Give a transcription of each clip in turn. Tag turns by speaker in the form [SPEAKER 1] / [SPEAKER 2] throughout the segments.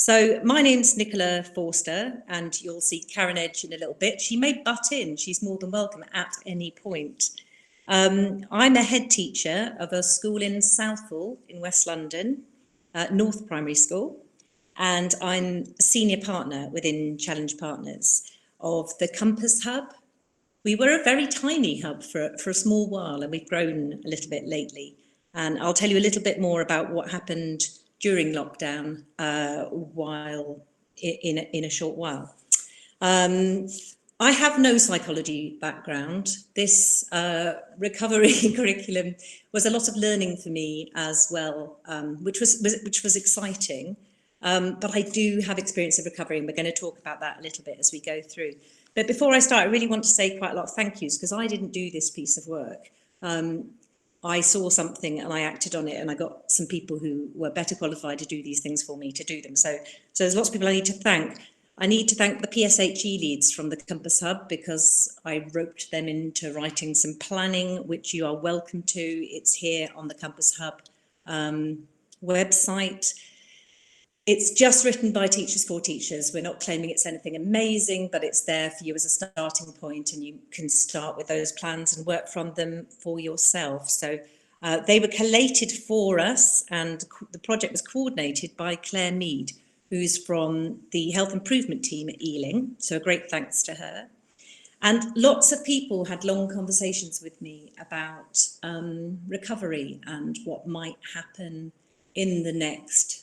[SPEAKER 1] So my name's Nicola Forster, and you'll see Karen Edge in a little bit. She may butt in, she's more than welcome at any point. I'm a head teacher of a school in Southall in West London, North Primary School, and I'm senior partner within Challenge Partners of the Compass Hub. We were a very tiny hub for a small while, and we've grown a little bit lately. And I'll tell you a little bit more about what happened during lockdown while in a short while. I have no psychology background. This recovery curriculum was a lot of learning for me as well, which was exciting. But I do have experience of recovery, and we're going to talk about that a little bit as we go through. But before I start, I really want to say quite a lot of thank yous, because I didn't do this piece of work. I saw something and I acted on it, and I got some people who were better qualified to do these things for me to do them. So there's lots of people I need to thank. I need to thank the PSHE leads from the Compass Hub, because I roped them into writing some planning, which you are welcome to. It's here on the Compass Hub website. It's just written by Teachers for Teachers. We're not claiming it's anything amazing, but it's there for you as a starting point, and you can start with those plans and work from them for yourself. So they were collated for us, and the project was coordinated by Claire Mead, who's from the Health Improvement team at Ealing. So a great thanks to her. And lots of people had long conversations with me about recovery and what might happen in the next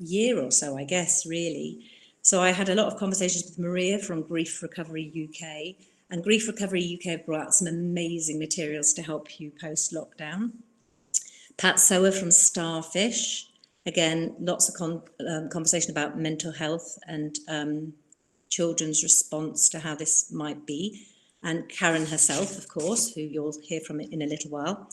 [SPEAKER 1] year or so, I guess, really. So I had a lot of conversations with Maria from Grief Recovery UK, and Grief Recovery UK have brought out some amazing materials to help you post-lockdown. Pat Sower from Starfish, again, lots of conversation about mental health and children's response to how this might be, and Karen herself, of course, who you'll hear from in a little while.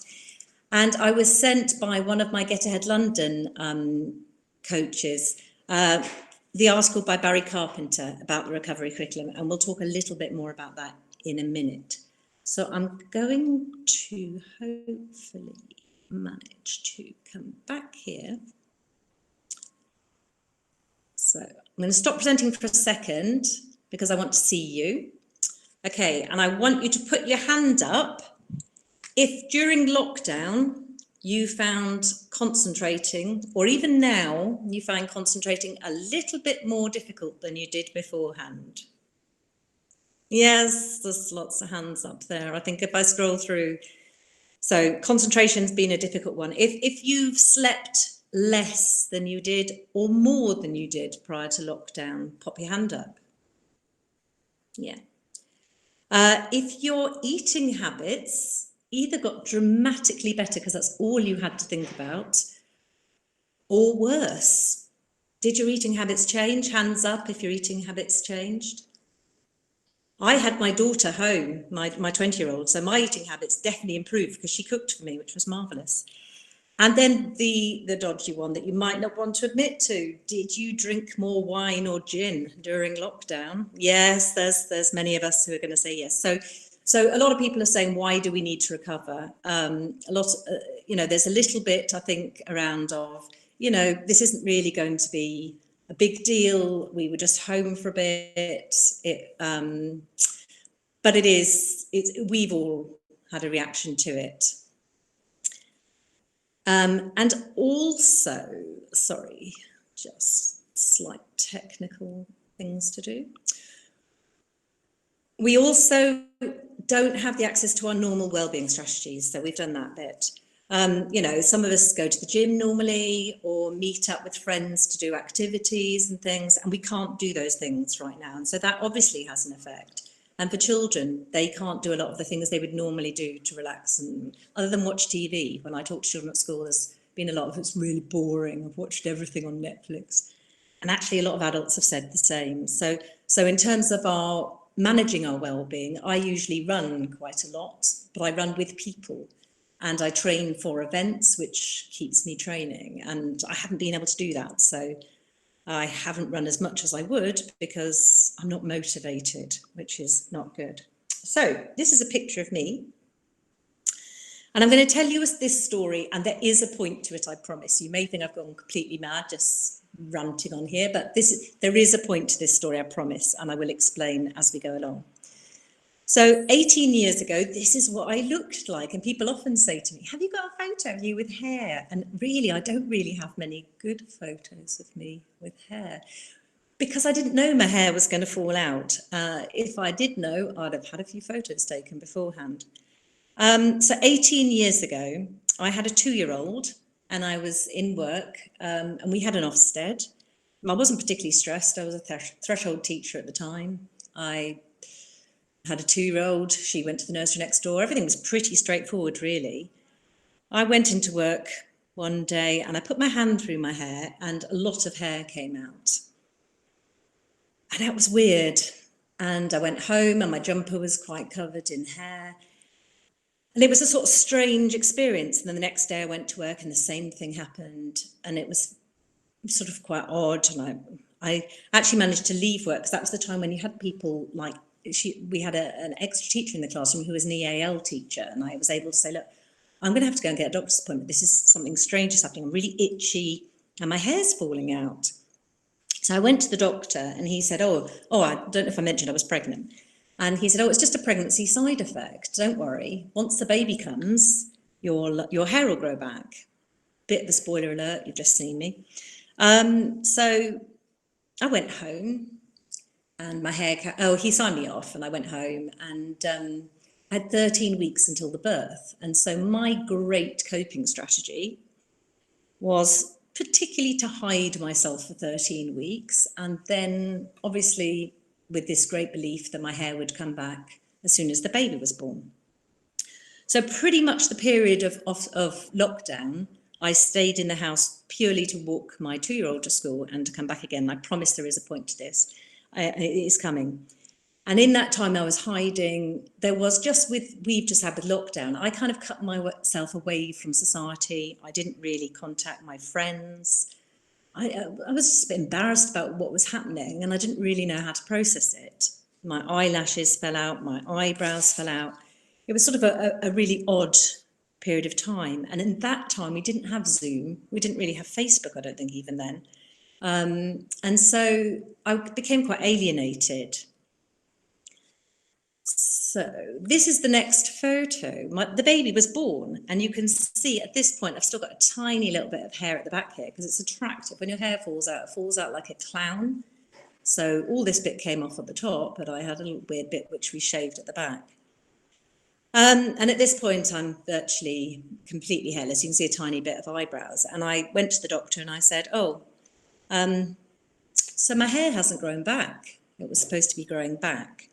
[SPEAKER 1] And I was sent by one of my Get Ahead London coaches, the article by Barry Carpenter about the recovery curriculum, and we'll talk a little bit more about that in a minute. So I'm going to hopefully manage to come back here. So I'm going to stop presenting for a second because I want to see you. Okay, and I want you to put your hand up if during lockdown you found concentrating, or even now, you find concentrating a little bit more difficult than you did beforehand. Yes, there's lots of hands up there. I think if I scroll through, so concentration's been a difficult one. If you've slept less than you did or more than you did prior to lockdown, pop your hand up. Yeah. If your eating habits either got dramatically better because that's all you had to think about, or worse. Did your eating habits change? Hands up if your eating habits changed. I had my daughter home, my 20-year-old, so my eating habits definitely improved because she cooked for me, which was marvellous. And then the dodgy one that you might not want to admit to, did you drink more wine or gin during lockdown? Yes, there's many of us who are going to say yes. So a lot of people are saying, why do we need to recover? There's a little bit, I think, around of, this isn't really going to be a big deal. We were just home for a bit. But we've all had a reaction to it. And also, sorry, just slight technical things to do. We also don't have the access to our normal wellbeing strategies, so we've done that bit. Some of us go to the gym normally or meet up with friends to do activities and things, and we can't do those things right now. And so that obviously has an effect. And for children, they can't do a lot of the things they would normally do to relax, and other than watch TV. When I talk to children at school, there's been a lot of it's really boring. I've watched everything on Netflix. And actually a lot of adults have said the same. So in terms of managing our well-being, I usually run quite a lot, but I run with people, and I train for events, which keeps me training, and I haven't been able to do that. So I haven't run as much as I would because I'm not motivated, which is not good. So this is a picture of me. And I'm going to tell you this story, and there is a point to it, I promise. You may think I've gone completely mad just ranting on here, but there is a point to this story, I promise, and I will explain as we go along. So 18 years ago, this is what I looked like. And people often say to me, have you got a photo of you with hair? And really, I don't really have many good photos of me with hair, because I didn't know my hair was going to fall out. If I did know, I'd have had a few photos taken beforehand. So 18 years ago, I had a 2-year-old and I was in work, and we had an Ofsted. I wasn't particularly stressed. I was a threshold teacher at the time. I had a 2-year-old. She went to the nursery next door. Everything was pretty straightforward, really. I went into work one day and I put my hand through my hair and a lot of hair came out. And that was weird. And I went home and my jumper was quite covered in hair. And it was a sort of strange experience. And then the next day I went to work and the same thing happened. And it was sort of quite odd. And I actually managed to leave work, because that was the time when you had people like, we had an extra teacher in the classroom who was an EAL teacher. And I was able to say, look, I'm going to have to go and get a doctor's appointment. This is something strange is happening. I'm really itchy and my hair's falling out. So I went to the doctor and he said, oh, I don't know if I mentioned I was pregnant. And he said, oh, it's just a pregnancy side effect. Don't worry. Once the baby comes, your hair will grow back. Bit of a spoiler alert, you've just seen me. So I went home and my hair, he signed me off and I went home and I had 13 weeks until the birth. And so my great coping strategy was particularly to hide myself for 13 weeks. And then obviously with this great belief that my hair would come back as soon as the baby was born. So pretty much the period of lockdown, I stayed in the house purely to walk my 2-year-old to school and to come back again. I promise there is a point to this. It is coming. And in that time I was hiding. There was we've just had with lockdown, I kind of cut myself away from society. I didn't really contact my friends. I was just a bit embarrassed about what was happening and I didn't really know how to process it. My eyelashes fell out, my eyebrows fell out. It was sort of a really odd period of time. And in that time, we didn't have Zoom. We didn't really have Facebook, I don't think, even then. And so I became quite alienated. So this is the next photo. The baby was born, and you can see at this point, I've still got a tiny little bit of hair at the back here because it's attractive. When your hair falls out, it falls out like a clown. So all this bit came off at the top, but I had a little weird bit which we shaved at the back. And at this point, I'm virtually completely hairless. You can see a tiny bit of eyebrows. And I went to the doctor and I said, so my hair hasn't grown back. It was supposed to be growing back.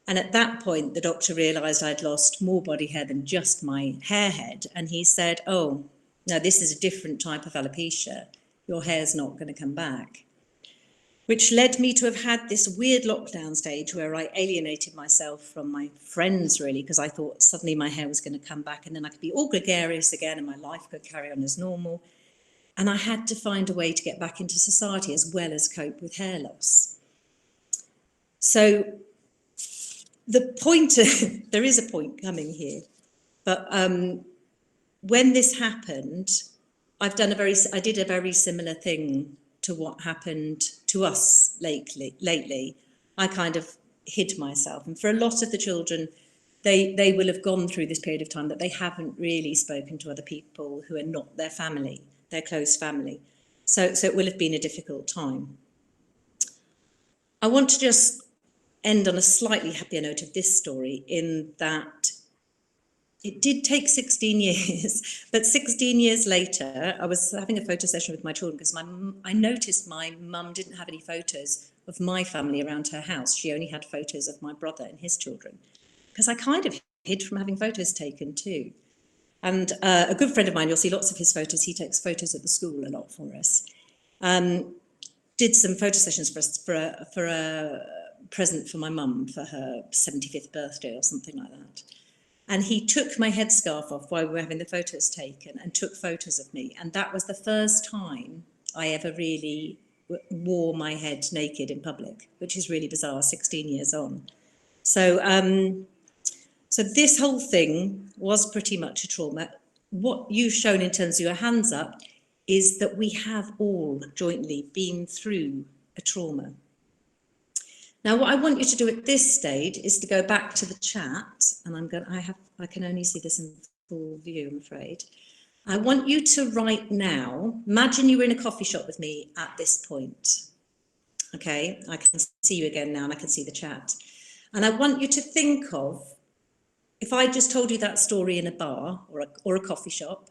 [SPEAKER 1] And at that point, the doctor realised I'd lost more body hair than just my hair head. And he said, oh, no, this is a different type of alopecia. Your hair's not going to come back. Which led me to have had this weird lockdown stage where I alienated myself from my friends, really, because I thought suddenly my hair was going to come back and then I could be all gregarious again and my life could carry on as normal. And I had to find a way to get back into society as well as cope with hair loss. So the point, there is a point coming here, but when this happened, I did a very similar thing to what happened to us lately. I kind of hid myself. And for a lot of the children, they will have gone through this period of time that they haven't really spoken to other people who are not their family, their close family. So it will have been a difficult time. I want to just end on a slightly happier note of this story, in that it did take 16 years, but 16 years later, I was having a photo session with my children because I noticed my mum didn't have any photos of my family around her house. She only had photos of my brother and his children, because I kind of hid from having photos taken too. And a good friend of mine, you'll see lots of his photos. He takes photos at the school a lot for us. Did some photo sessions for us for a present for my mum for her 75th birthday or something like that. And he took my headscarf off while we were having the photos taken and took photos of me. And that was the first time I ever really wore my head naked in public, which is really bizarre, 16 years on. So So this whole thing was pretty much a trauma. What you've shown in terms of your hands up is that we have all jointly been through a trauma. Now, what I want you to do at this stage is to go back to the chat, and I can only see this in full view, I'm afraid. I want you to right now, imagine you were in a coffee shop with me at this point. Okay, I can see you again now and I can see the chat. And I want you to think of, if I just told you that story in a bar or a coffee shop,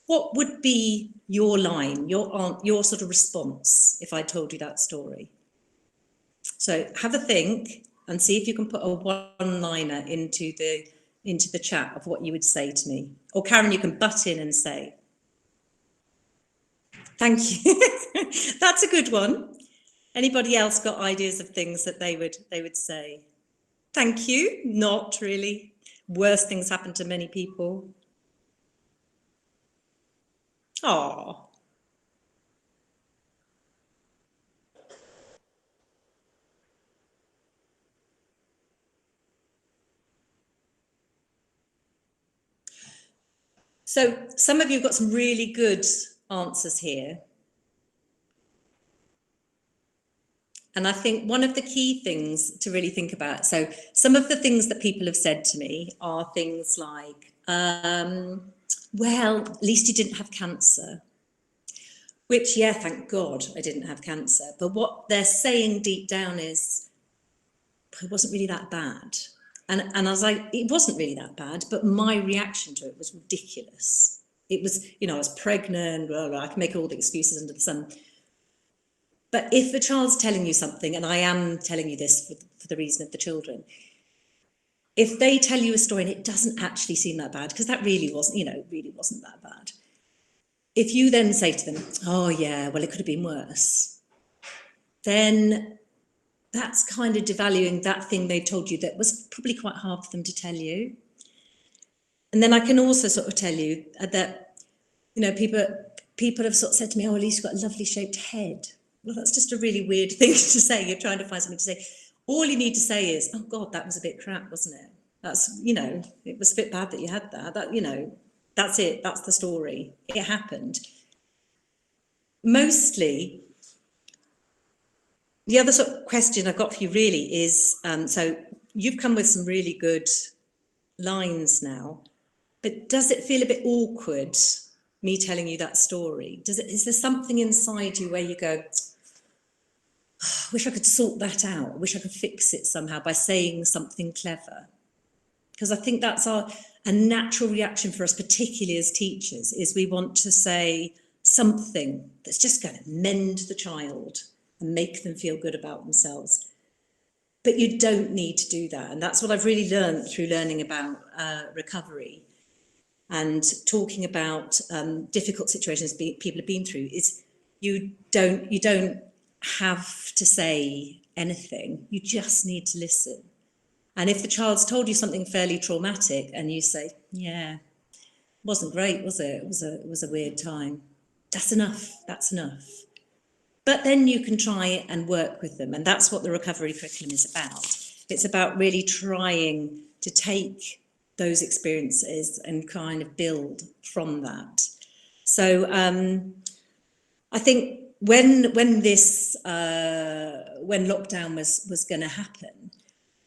[SPEAKER 1] what would be your line, your sort of response if I told you that story? So have a think and see if you can put a one-liner into the chat of what you would say to me. Or Karen, you can butt in and say. Thank you. That's a good one. Anybody else got ideas of things that they would say? Thank you. Not really. Worse things happen to many people. Oh. So some of you have got some really good answers here. And I think one of the key things to really think about, so some of the things that people have said to me are things like, well, at least you didn't have cancer. Which, yeah, thank God I didn't have cancer. But what they're saying deep down is, it wasn't really that bad. And I was like, it wasn't really that bad, but my reaction to it was ridiculous. It was, I was pregnant, blah, blah, I can make all the excuses under the sun. But if the child's telling you something, and I am telling you this for the reason of the children, if they tell you a story and it doesn't actually seem that bad, because that really wasn't, really wasn't that bad. If you then say to them, oh yeah, well, it could have been worse, then that's kind of devaluing that thing they've told you that was probably quite hard for them to tell you. And then I can also sort of tell you that, people have sort of said to me, oh, at least you've got a lovely shaped head. Well, that's just a really weird thing to say. You're trying to find something to say. All you need to say is, oh God, that was a bit crap, wasn't it? That's, it was a bit bad that you had that. That's it. That's the story. It happened. Mostly, the other sort of question I've got for you really is, so you've come with some really good lines now, but does it feel a bit awkward, me telling you that story? Is there something inside you where you go, oh, I wish I could sort that out. I wish I could fix it somehow by saying something clever? Because I think that's a natural reaction for us, particularly as teachers, is we want to say something that's just going to mend the child and make them feel good about themselves. But you don't need to do that. And that's what I've really learned through learning about recovery and talking about difficult situations people have been through, is you don't have to say anything. You just need to listen. And if the child's told you something fairly traumatic and you say, yeah, wasn't great, was it? It was a weird time. That's enough. That's enough. But then you can try and work with them. And that's what the recovery curriculum is about. It's about really trying to take those experiences and kind of build from that. So I think when lockdown was going to happen,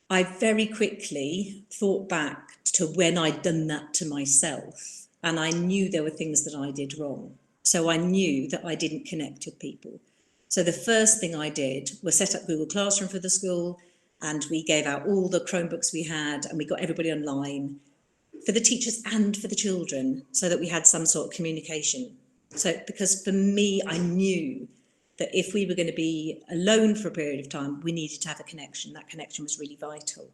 [SPEAKER 1] I very quickly thought back to when I'd done that to myself, and I knew there were things that I did wrong. So I knew that I didn't connect with people. So the first thing I did was set up Google Classroom for the school, and we gave out all the Chromebooks we had, and we got everybody online for the teachers and for the children, so that we had some sort of communication. So because for me, I knew that if we were going to be alone for a period of time, we needed to have a connection. That connection was really vital.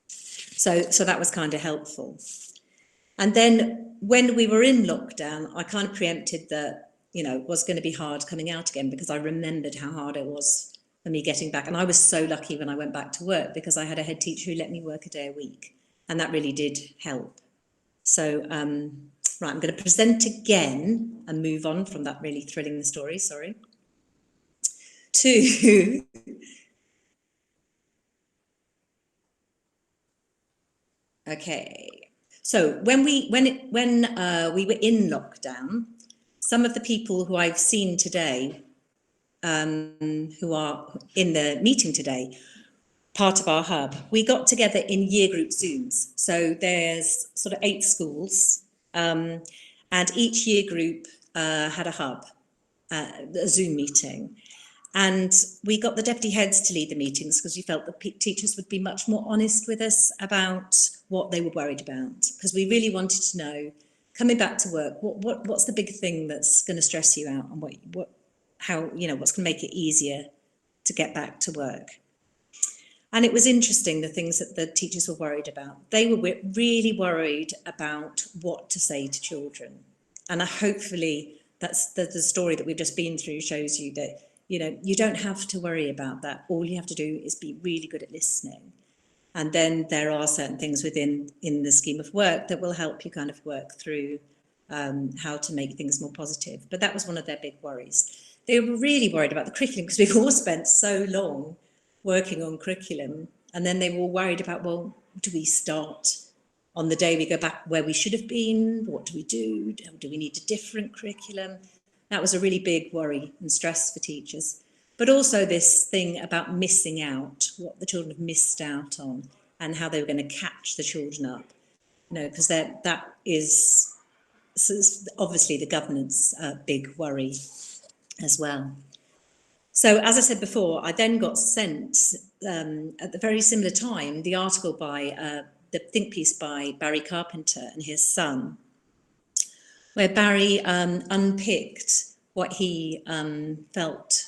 [SPEAKER 1] So that was kind of helpful. And then when we were in lockdown, I kind of preempted that, it was going to be hard coming out again, because I remembered how hard it was for me getting back. And I was so lucky when I went back to work, because I had a head teacher who let me work a day a week. And that really did help. So, right, I'm going to present again and move on from that really thrilling story, sorry, to Okay. So when we were in lockdown, some of the people who I've seen today, who are in the meeting today, part of our hub, we got together in year group Zooms. So there's sort of 8 schools, and each year group had a hub, a Zoom meeting. And we got the deputy heads to lead the meetings because we felt that teachers would be much more honest with us about what they were worried about, because we really wanted to know, coming back to work, what's the big thing that's going to stress you out, and how, you know, what's going to make it easier to get back to work. And it was interesting, the things that the teachers were worried about. They were really worried about what to say to children. And hopefully that's the story that we've just been through shows you that, you know, you don't have to worry about that. All you have to do is be really good at listening. And then there are certain things in the scheme of work that will help you kind of work through how to make things more positive. But that was one of their big worries. They were really worried about the curriculum because we've all spent so long working on curriculum. And then they were worried about, well, do we start on the day we go back where we should have been? What do we do? Do we need a different curriculum? That was a really big worry and stress for teachers. But also this thing about missing out, what the children have missed out on, and how they were going to catch the children up. You know, because that is obviously the government's big worry as well. So, as I said before, I then got sent at the very similar time the article by the think piece by Barry Carpenter and his son, where Barry unpicked what he felt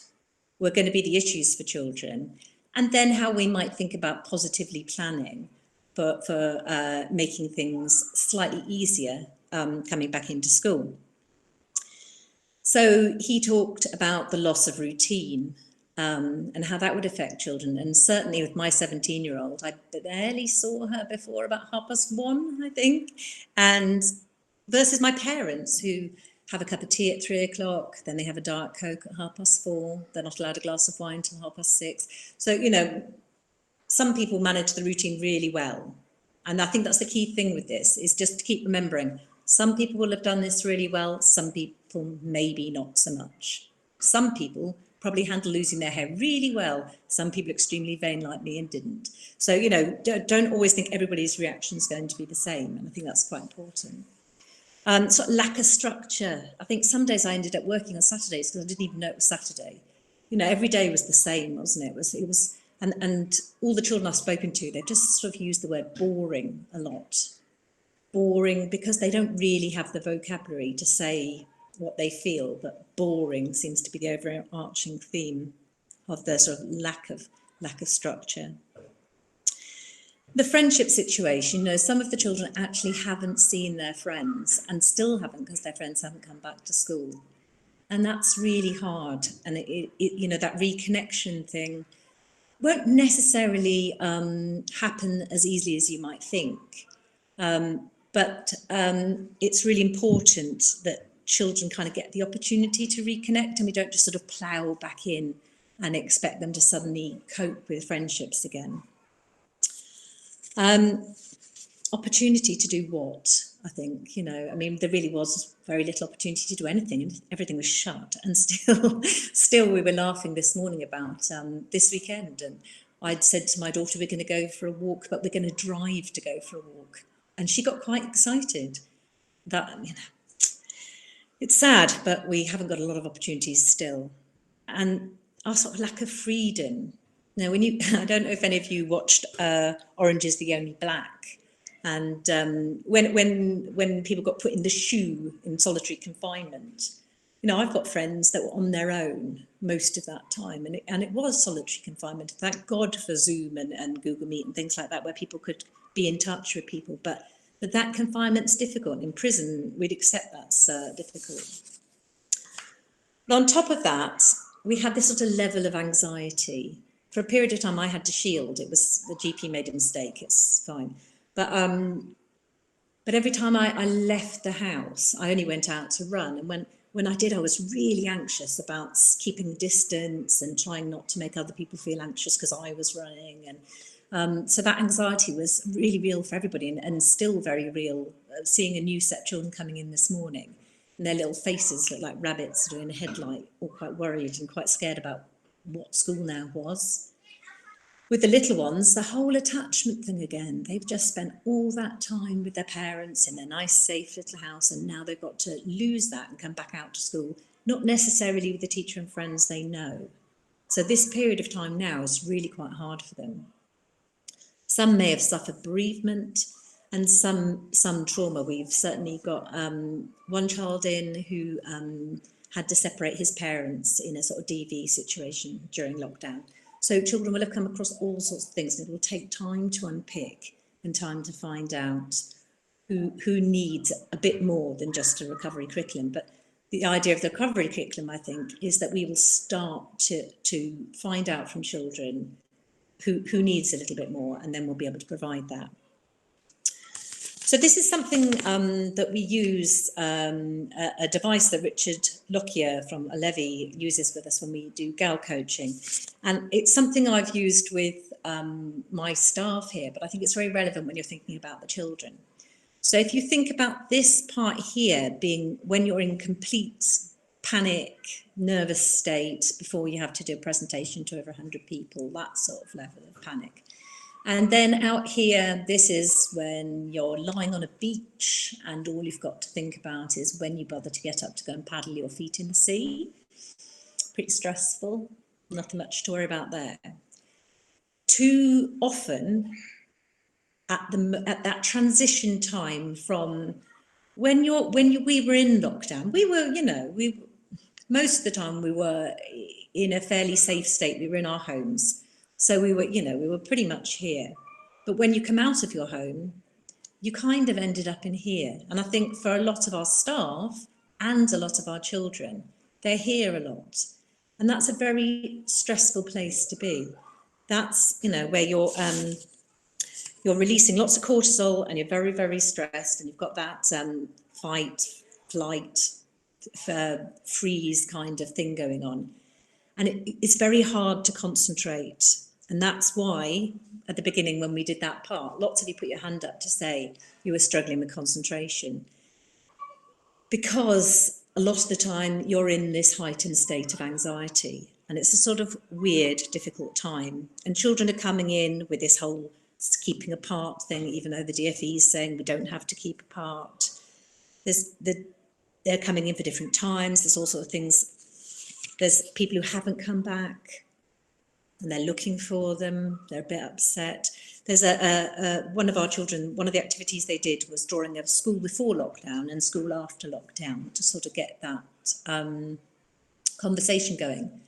[SPEAKER 1] were going to be the issues for children, and then how we might think about positively planning for making things slightly easier coming back into school. So he talked about the loss of routine and how that would affect children. And certainly with my 17-year-old, I barely saw her before about 1:30, I think. And versus my parents, who have a cup of tea at 3:00, then they have a Diet Coke at 4:30. They're not allowed a glass of wine until 6:30. So, you know, some people manage the routine really well. And I think that's the key thing with this, is just to keep remembering, some people will have done this really well, some people maybe not so much. Some people probably handle losing their hair really well, some people extremely vain like me and didn't. So, you know, don't always think everybody's reaction is going to be the same, and I think that's quite important. Sort of lack of structure. I think some days I ended up working on Saturdays because I didn't even know it was Saturday. You know, every day was the same, wasn't it? It was, and all the children I've spoken to, they've just sort of used the word boring a lot. Boring because they don't really have the vocabulary to say what they feel, but boring seems to be the overarching theme of the sort of lack of structure. The friendship situation, you know, some of the children actually haven't seen their friends and still haven't, because their friends haven't come back to school. And that's really hard. And it you know, that reconnection thing won't necessarily happen as easily as you might think. But it's really important that children kind of get the opportunity to reconnect, and we don't just sort of plough back in and expect them to suddenly cope with friendships again. Opportunity to do what? I think, you know, I mean, there really was very little opportunity to do anything, and everything was shut. And still we were laughing this morning about this weekend, and I'd said to my daughter, we're going to go for a walk, but we're going to drive to go for a walk. And she got quite excited. That, you know, it's sad, but we haven't got a lot of opportunities still. And our sort of lack of freedom. Now, I don't know if any of you watched Orange is the Only Black. And when people got put in the shoe in solitary confinement, you know, I've got friends that were on their own most of that time. And it was solitary confinement. Thank God for Zoom and Google Meet and things like that, where people could be in touch with people, but that confinement's difficult. In prison, we'd accept that's difficult. But on top of that, we had this sort of level of anxiety. For a period of time, I had to shield. It was the GP made a mistake. It's fine, but every time I left the house, I only went out to run, and when I did, I was really anxious about keeping distance and trying not to make other people feel anxious because I was running. So that anxiety was really real for everybody, and still very real. Seeing a new set of children coming in this morning, and their little faces look like rabbits doing a headlight, all quite worried and quite scared about what school now was. With the little ones, the whole attachment thing again. They've just spent all that time with their parents in their nice, safe little house, and now they've got to lose that and come back out to school, not necessarily with the teacher and friends they know. So this period of time now is really quite hard for them. Some may have suffered bereavement and some trauma. We've certainly got one child in who had to separate his parents in a sort of DV situation during lockdown. So children will have come across all sorts of things, and it will take time to unpick and time to find out who needs a bit more than just a recovery curriculum. But the idea of the recovery curriculum, I think, is that we will start to find out from children who needs a little bit more, and then we'll be able to provide that. So this is something that we use, a device that Richard Lockyer from Levy uses with us when we do GAL coaching. And it's something I've used with my staff here, but I think it's very relevant when you're thinking about the children. So if you think about this part here being when you're in complete panic, nervous state before you have to do a presentation to over 100 people, that sort of level of panic. And then out here, this is when you're lying on a beach and all you've got to think about is when you bother to get up to go and paddle your feet in the sea. Pretty stressful, nothing much to worry about there. Too often, at that transition time from when we were in lockdown, we were, most of the time we were in a fairly safe state. We were in our homes. So we were pretty much here. But when you come out of your home, you kind of ended up in here. And I think for a lot of our staff and a lot of our children, they're here a lot. And that's a very stressful place to be. That's, where you're releasing lots of cortisol and you're very, very stressed, and you've got that fight, flight, freeze kind of thing going on. And it's very hard to concentrate. And that's why at the beginning, when we did that part, lots of you put your hand up to say you were struggling with concentration. Because a lot of the time you're in this heightened state of anxiety, and it's a sort of weird, difficult time. And children are coming in with this whole keeping apart thing, even though the DfE is saying we don't have to keep apart. They're coming in for different times. There's all sorts of things. There's people who haven't come back and they're looking for them. They're a bit upset. There's one of our children, one of the activities they did was drawing a school before lockdown and school after lockdown to sort of get that conversation going.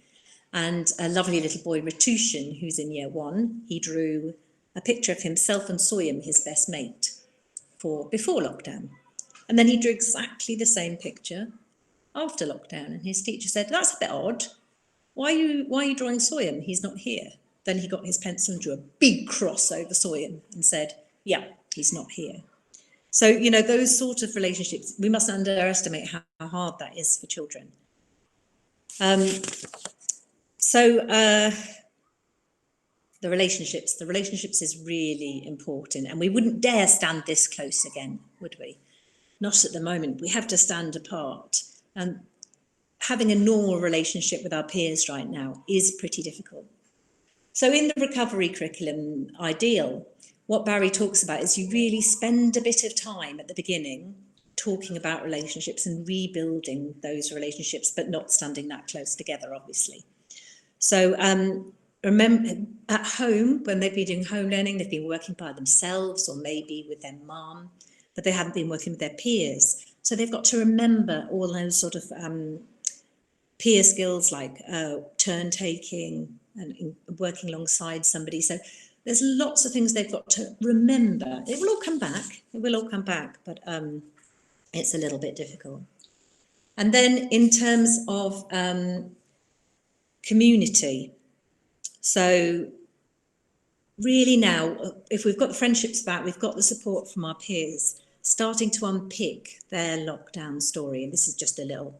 [SPEAKER 1] And a lovely little boy, Ritushin, who's in year 1, he drew a picture of himself and Soyam, his best mate, for before lockdown. And then he drew exactly the same picture after lockdown, and his teacher said, "That's a bit odd. Why are you drawing Soyam? He's not here." Then he got his pencil and drew a big cross over Soyam and said, "Yeah, he's not here." So, those sort of relationships, we mustn't underestimate how hard that is for children. The relationships is really important, and we wouldn't dare stand this close again, would we? Not at the moment. We have to stand apart. And having a normal relationship with our peers right now is pretty difficult. So in the recovery curriculum ideal, what Barry talks about is you really spend a bit of time at the beginning talking about relationships and rebuilding those relationships, but not standing that close together, obviously. So remember, at home, when they've been doing home learning, they've been working by themselves or maybe with their mum, but they haven't been working with their peers. So they've got to remember all those sort of peer skills like turn taking and working alongside somebody. So there's lots of things they've got to remember. It will all come back. It will all come back, but it's a little bit difficult. And then in terms of community, so really now, if we've got the friendships back, we've got the support from our peers, starting to unpick their lockdown story. And this is just a little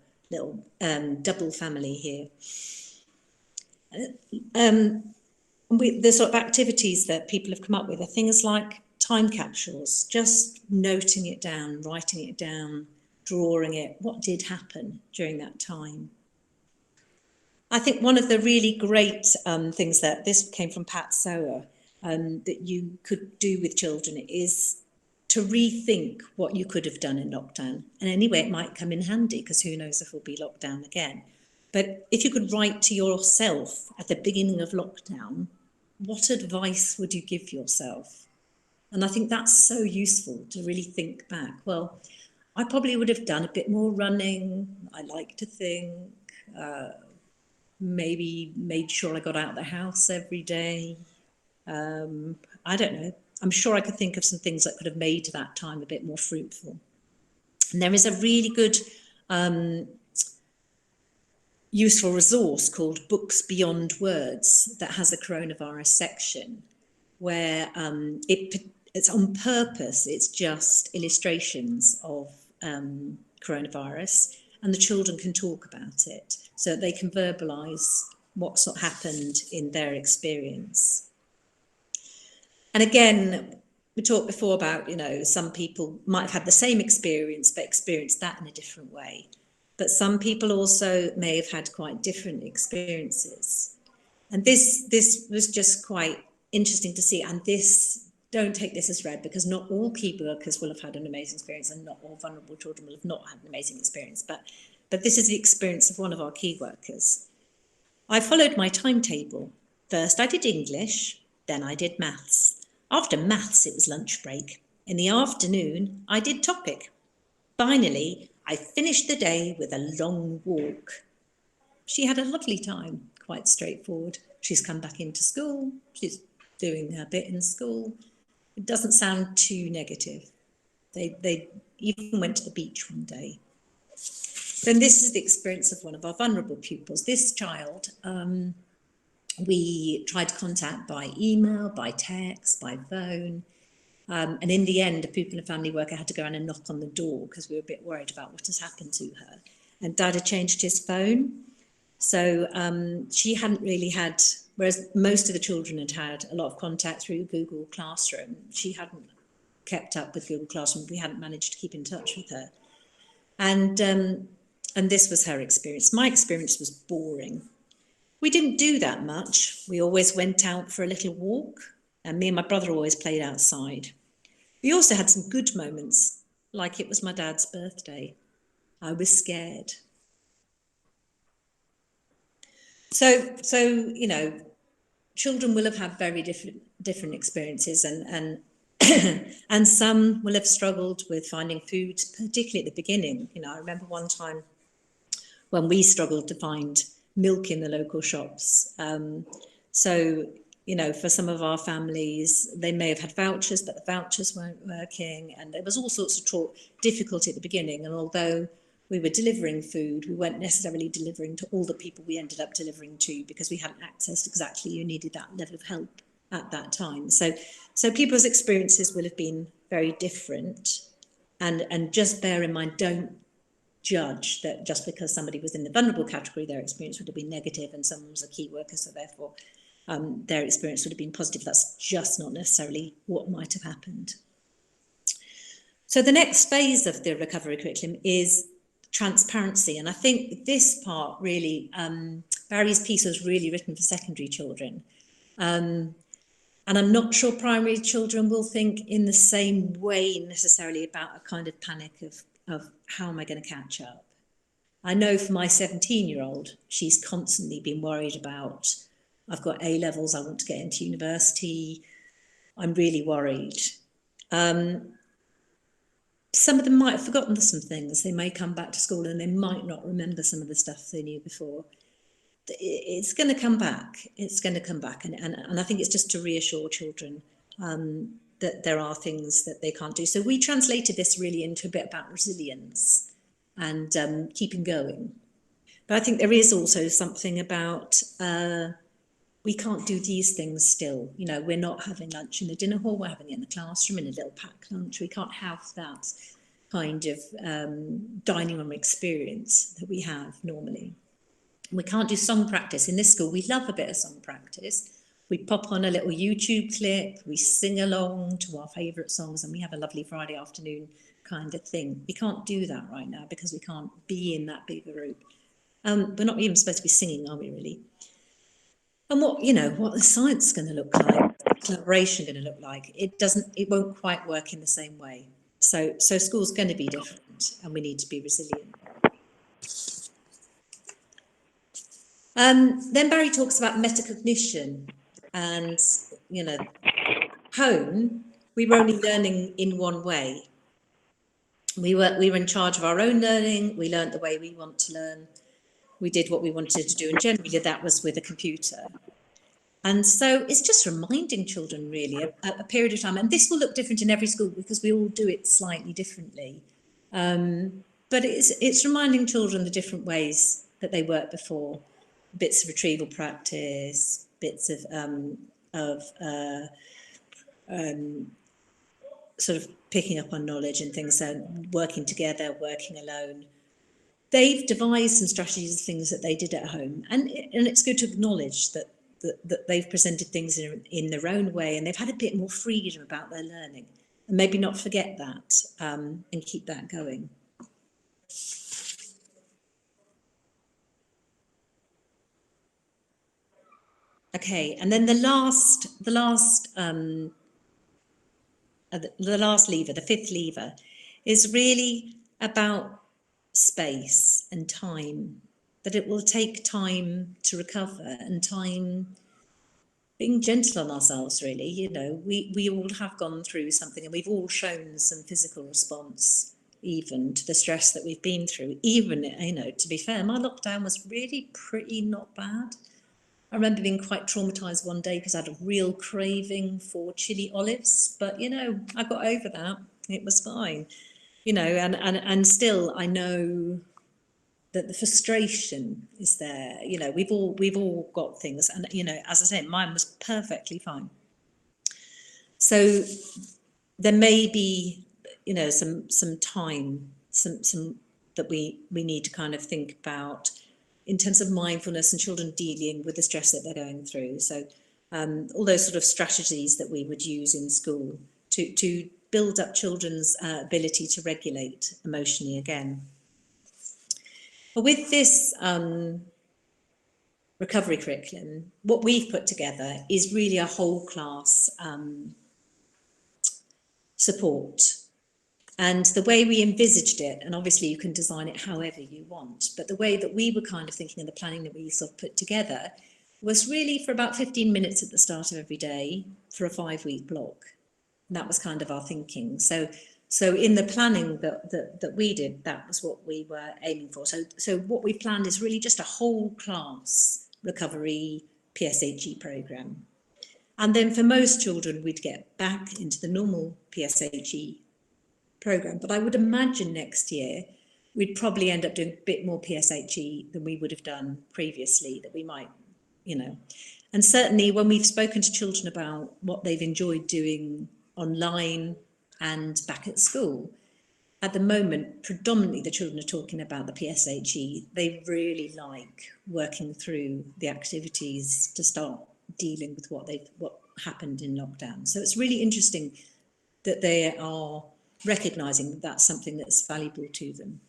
[SPEAKER 1] double family here. the sort of activities that people have come up with are things like time capsules, just noting it down, writing it down, drawing it, what did happen during that time. I think one of the really great things that this came from Pat Sower, that you could do with children is to rethink what you could have done in lockdown. And anyway, it might come in handy because who knows if we'll be locked down again. But if you could write to yourself at the beginning of lockdown, what advice would you give yourself? And I think that's so useful to really think back. Well, I probably would have done a bit more running. I like to think, maybe made sure I got out of the house every day. I don't know. I'm sure I could think of some things that could have made that time a bit more fruitful. And there is a really good useful resource called Books Beyond Words that has a coronavirus section where it's on purpose. It's just illustrations of coronavirus, and the children can talk about it so that they can verbalise what sort of happened in their experience. And again, we talked before about, some people might have had the same experience, but experienced that in a different way. But some people also may have had quite different experiences. And this was just quite interesting to see. And don't take this as read, because not all key workers will have had an amazing experience, and not all vulnerable children will have not had an amazing experience. But this is the experience of one of our key workers. I followed my timetable. First, I did English, then I did maths. After maths, it was lunch break. In the afternoon, I did topic. Finally, I finished the day with a long walk. She had a lovely time, quite straightforward. She's come back into school. She's doing her bit in school. It doesn't sound too negative. They even went to the beach one day. Then this is the experience of one of our vulnerable pupils. This child, we tried to contact by email, by text, by phone. And in the end, a pupil and family worker had to go around and knock on the door because we were a bit worried about what has happened to her. And Dad had changed his phone. So she hadn't really had, whereas most of the children had had a lot of contact through Google Classroom, she hadn't kept up with Google Classroom. We hadn't managed to keep in touch with her. And this was her experience. My experience was boring. We didn't do that much. We always went out for a little walk, and me and my brother always played outside. We also had some good moments, like it was my dad's birthday. I was scared. So children will have had very different experiences, and and some will have struggled with finding food, particularly at the beginning. I remember one time when we struggled to find milk in the local shops. So for some of our families, they may have had vouchers, but the vouchers weren't working, and there was all sorts of difficulty at the beginning. And although we were delivering food, we weren't necessarily delivering to all the people we ended up delivering to, because we hadn't accessed exactly who needed that level of help at that time. So people's experiences will have been very different, and just bear in mind, don't judge that just because somebody was in the vulnerable category, their experience would have been negative, and someone was a key worker, so therefore their experience would have been positive. That's just not necessarily what might have happened. So the next phase of the recovery curriculum is transparency. And I think this part really, Barry's piece was really written for secondary children. And I'm not sure primary children will think in the same way necessarily about a kind of panic of how am I going to catch up? I know for my 17-year-old, she's constantly been worried about, I've got A levels, I want to get into university, I'm really worried. Some of them might have forgotten some things. They may come back to school and they might not remember some of the stuff they knew before. It's going to come back. It's going to come back. And I think it's just to reassure children that there are things that they can't do. So we translated this really into a bit about resilience and keeping going. But I think there is also something about we can't do these things still. We're not having lunch in the dinner hall, we're having it in the classroom in a little packed lunch. We can't have that kind of dining room experience that we have normally. We can't do song practice. In this school, we love a bit of song practice, We pop on a little YouTube clip, we sing along to our favourite songs, and we have a lovely Friday afternoon kind of thing. We can't do that right now because we can't be in that big group. We're not even supposed to be singing, are we, really? And what the science is going to look like, collaboration going to look like, it won't quite work in the same way. So school's going to be different, and we need to be resilient. Then Barry talks about metacognition, and home, we were only learning in one way. We were in charge of our own learning. We learned the way we want to learn. We did what we wanted to do, and generally that was with a computer. And so it's just reminding children, really, a period of time. And this will look different in every school because we all do it slightly differently. But it's reminding children the different ways that they worked before. Bits of retrieval practice, bits of sort of picking up on knowledge and things, so working together, working alone. They've devised some strategies of things that they did at home, and it's good to acknowledge that they've presented things in their own way, and they've had a bit more freedom about their learning, and maybe not forget that and keep that going. Okay, and then the last lever, the fifth lever, is really about space and time, that it will take time to recover, and time being gentle on ourselves, really. We all have gone through something, and we've all shown some physical response even to the stress that we've been through. Even, to be fair, my lockdown was really pretty not bad. I remember being quite traumatized one day because I had a real craving for chili olives, but I got over that. It was fine, and still I know that the frustration is there. We've all got things, and as I said, mine was perfectly fine. So there may be some time, some that we need to kind of think about in terms of mindfulness and children dealing with the stress that they're going through. So all those sort of strategies that we would use in school to build up children's ability to regulate emotionally again. But with this recovery curriculum, what we've put together is really a whole class support. And the way we envisaged it, and obviously you can design it however you want, but the way that we were kind of thinking and the planning that we sort of put together was really for about 15 minutes at the start of every day for a 5-week block. And that was kind of our thinking. So in the planning that we did, that was what we were aiming for. So what we've planned is really just a whole class recovery PSHE programme. And then for most children, we'd get back into the normal PSHE programme. But I would imagine next year, we'd probably end up doing a bit more PSHE than we would have done previously, that we might, And certainly when we've spoken to children about what they've enjoyed doing online and back at school, at the moment, predominantly the children are talking about the PSHE. They really like working through the activities to start dealing with what happened in lockdown. So it's really interesting that they are recognising that that's something that's valuable to them.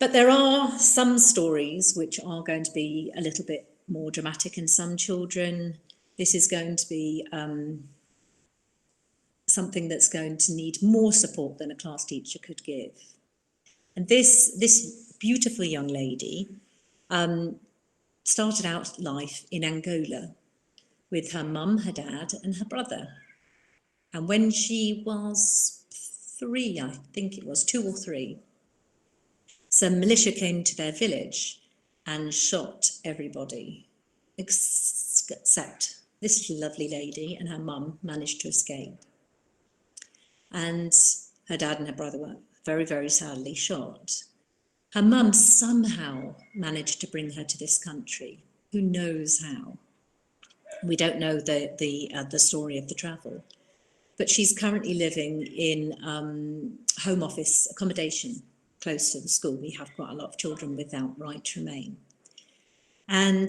[SPEAKER 1] But there are some stories which are going to be a little bit more dramatic in some children. This is going to be something that's going to need more support than a class teacher could give. And this beautiful young lady started out life in Angola with her mum, her dad, and her brother. And when she was 3, I think it was 2 or 3, some militia came to their village and shot everybody, except this lovely lady and her mum managed to escape. And her dad and her brother were very, very sadly shot. Her mum somehow managed to bring her to this country. Who knows how? We don't know the story of the travel. But she's currently living in home office accommodation close to the school. We have quite a lot of children without right to remain. And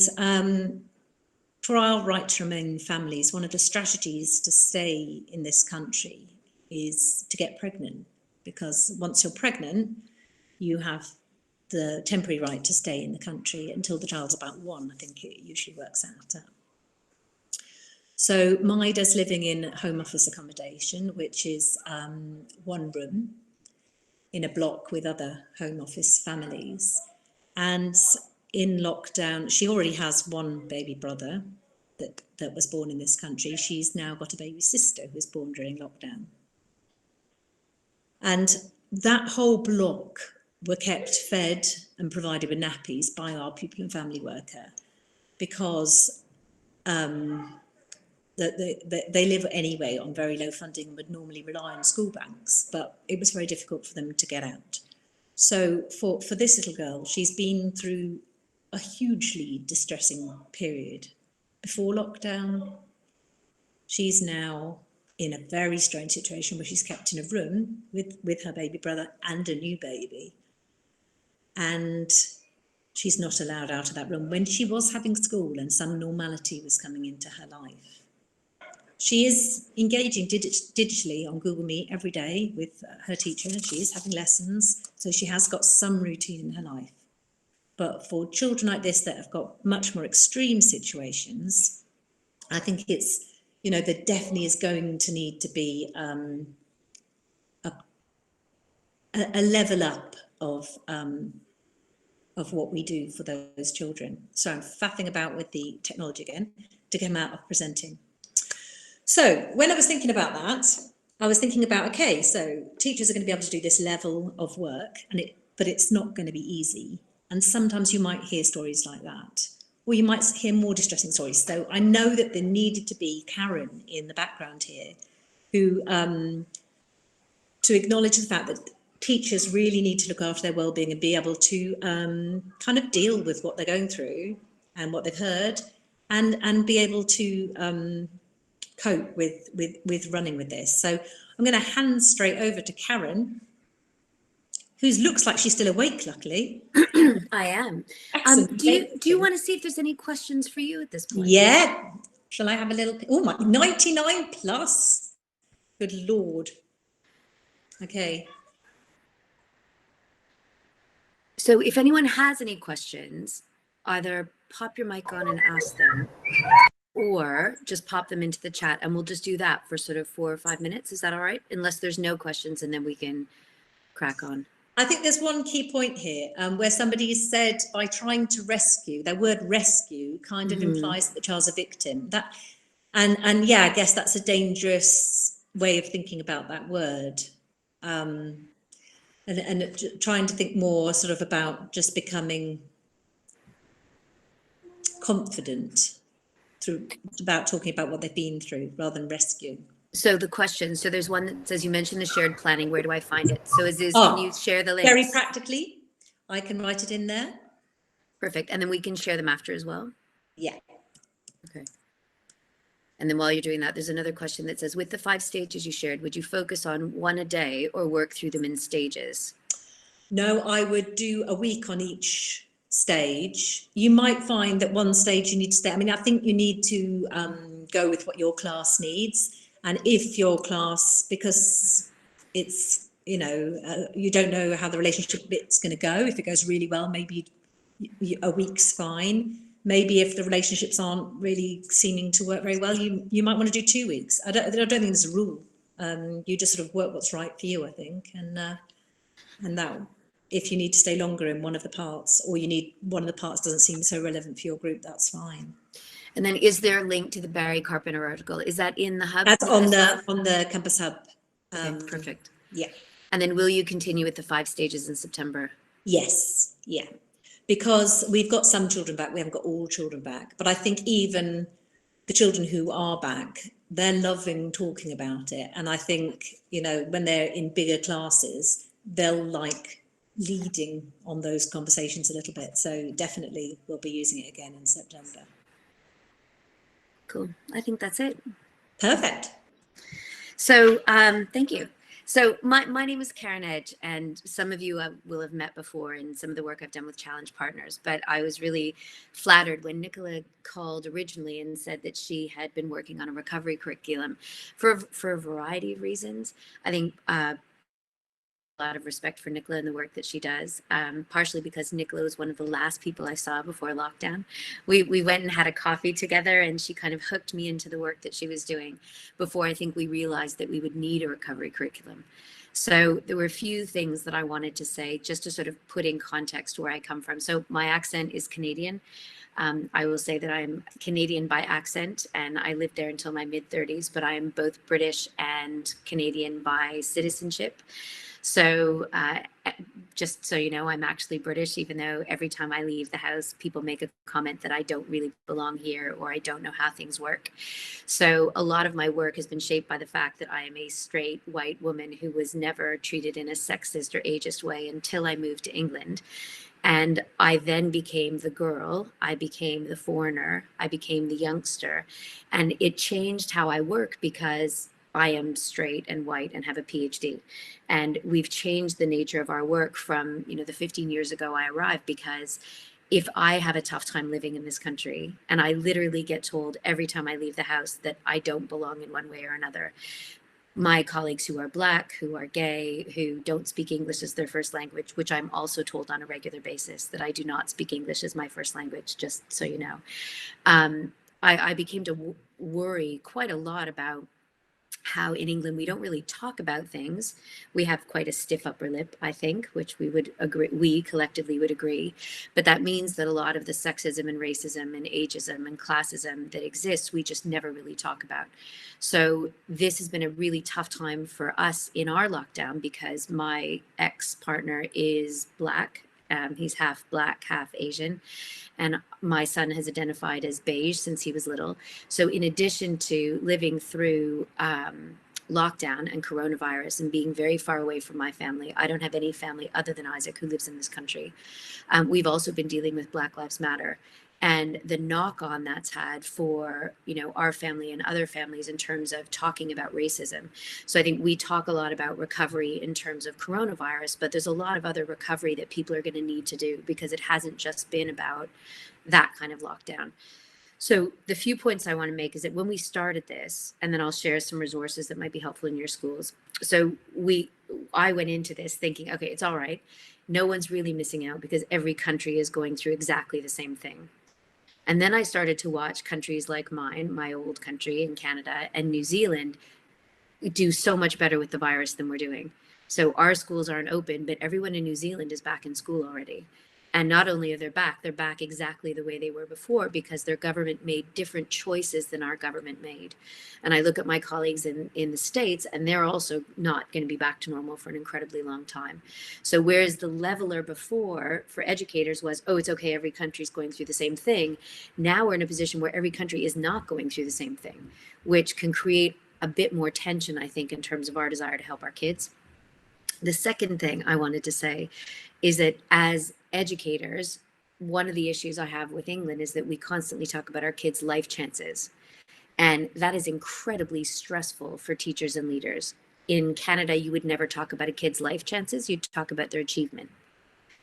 [SPEAKER 1] for our right to remain families, one of the strategies to stay in this country is to get pregnant, because once you're pregnant, you have the temporary right to stay in the country until the child's about 1, I think it usually works out at. So Maida's living in home office accommodation, which is 1 room in a block with other home office families. And in lockdown, she already has 1 baby brother that was born in this country. She's now got a baby sister who was born during lockdown. And that whole block were kept fed and provided with nappies by our pupil and family worker, because they live anyway on very low funding and would normally rely on school banks, but it was very difficult for them to get out. So for this little girl, she's been through a hugely distressing period before lockdown. She's now in a very strange situation where she's kept in a room with her baby brother and a new baby. And she's not allowed out of that room when she was having school and some normality was coming into her life. She is engaging digitally on Google Meet every day with her teacher. She is having lessons, so she has got some routine in her life. But for children like this that have got much more extreme situations, I think it's, there definitely is going to need to be a level up of what we do for those children. So I'm faffing about with the technology again to come out of presenting. So when I was thinking about that, I was thinking about, okay, so teachers are going to be able to do this level of work, but it's not going to be easy. And sometimes you might hear stories like that, or you might hear more distressing stories. So I know that there needed to be Karen in the background here, who to acknowledge the fact that teachers really need to look after their well-being and be able to kind of deal with what they're going through and what they've heard, and be able to cope with running with this. So I'm going to hand straight over to Karen, who looks like she's still awake, luckily.
[SPEAKER 2] I am.
[SPEAKER 1] Excellent.
[SPEAKER 2] Do you want to see if there's any questions for you at this point?
[SPEAKER 1] Yeah. Shall I have a little? Oh, my 99 plus. Good Lord. Okay.
[SPEAKER 2] So if anyone has any questions, either pop your mic on and ask them, or just pop them into the chat, and we'll just do that for sort of 4 or 5 minutes. Is that all right? Unless there's no questions, and then we can crack on. I
[SPEAKER 1] think there's one key point here where somebody said, by trying to rescue, their word rescue kind of implies that the child's a victim. And yeah, I guess that's a dangerous way of thinking about that word. And trying to think more sort of about just becoming confident about talking about what they've been through rather than rescue.
[SPEAKER 2] So the question, so there's one that says, you mentioned the shared planning, where do I find it? So can you share the links?
[SPEAKER 1] Very practically, I can write it in there.
[SPEAKER 2] Perfect. And then we can share them after as well?
[SPEAKER 1] Yeah.
[SPEAKER 2] Okay. And then while you're doing that, there's another question that says, with the 5 stages you shared, would you focus on 1 a day or work through them in stages?
[SPEAKER 1] No, I would do a week on each stage. You might find that one stage you need to stay. I mean, I think you need to go with what your class needs. And if your class, because it's, you don't know how the relationship bit's going to go. If it goes really well, maybe a week's fine. Maybe if the relationships aren't really seeming to work very well, you might want to do 2 weeks. I don't think there's a rule. You just sort of work what's right for you, I think. And that, if you need to stay longer in one of the parts, or you need one of the parts doesn't seem so relevant for your group, that's fine.
[SPEAKER 2] And then is there a link to the Barry Carpenter article? Is that in the hub?
[SPEAKER 1] That's on the Campus Hub.
[SPEAKER 2] Okay, perfect.
[SPEAKER 1] Yeah.
[SPEAKER 2] And then will you continue with the 5 stages in September?
[SPEAKER 1] Yes. Yeah. Because we've got some children back, we haven't got all children back. But I think even the children who are back, they're loving talking about it. And I think, when they're in bigger classes, they'll like leading on those conversations a little bit. So definitely we'll be using it again in September.
[SPEAKER 2] Cool. I think that's it.
[SPEAKER 1] Perfect.
[SPEAKER 2] So thank you. So my name is Karen Edge, and some of you will have met before in some of the work I've done with Challenge Partners, but I was really flattered when Nicola called originally and said that she had been working on a recovery curriculum for a variety of reasons. I think a lot of respect for Nicola and the work that she does, partially because Nicola was one of the last people I saw before lockdown. We went and had a coffee together, and she kind of hooked me into the work that she was doing before I think we realized that we would need a recovery curriculum. So there were a few things that I wanted to say just to sort of put in context where I come from. So my accent is Canadian. I will say that I'm Canadian by accent, and I lived there until my mid-30s, but I am both British and Canadian by citizenship. So just so you know, I'm actually British, even though every time I leave the house, people make a comment that I don't really belong here or I don't know how things work. So a lot of my work has been shaped by the fact that I am a straight white woman who was never treated in a sexist or ageist way until I moved to England. And I then became the girl, I became the foreigner, I became the youngster. And it changed how I work because I am straight and white and have a PhD. And we've changed the nature of our work from, the 15 years ago I arrived, because if I have a tough time living in this country, and I literally get told every time I leave the house that I don't belong in one way or another, my colleagues who are Black, who are gay, who don't speak English as their first language, which I'm also told on a regular basis that I do not speak English as my first language, just so you know. I became to worry quite a lot about how in England we don't really talk about things. We have quite a stiff upper lip, I think, which we collectively would agree. But that means that a lot of the sexism and racism and ageism and classism that exists, we just never really talk about. So this has been a really tough time for us in our lockdown because my ex-partner is Black. He's half Black, half Asian. And my son has identified as beige since he was little. So in addition to living through lockdown and coronavirus and being very far away from my family, I don't have any family other than Isaac who lives in this country. We've also been dealing with Black Lives Matter and the knock on that's had for, our family and other families in terms of talking about racism. So I think we talk a lot about recovery in terms of coronavirus, but there's a lot of other recovery that people are going to need to do because it hasn't just been about that kind of lockdown. So the few points I want to make is that when we started this, and then I'll share some resources that might be helpful in your schools. So I went into this thinking, okay, it's all right. No one's really missing out because every country is going through exactly the same thing. And then I started to watch countries like mine, my old country in Canada and New Zealand, do so much better with the virus than we're doing. So our schools aren't open, but everyone in New Zealand is back in school already. And not only are they back, they're back exactly the way they were before because their government made different choices than our government made. And I look at my colleagues in the States, and they're also not going to be back to normal for an incredibly long time. So whereas the leveler before for educators was, oh, it's okay, every country's going through the same thing. Now we're in a position where every country is not going through the same thing, which can create a bit more tension, I think, in terms of our desire to help our kids. The second thing I wanted to say is that as educators, one of the issues I have with England is that we constantly talk about our kids' life chances. And that is incredibly stressful for teachers and leaders. In Canada, you would never talk about a kid's life chances, you'd talk about their achievement.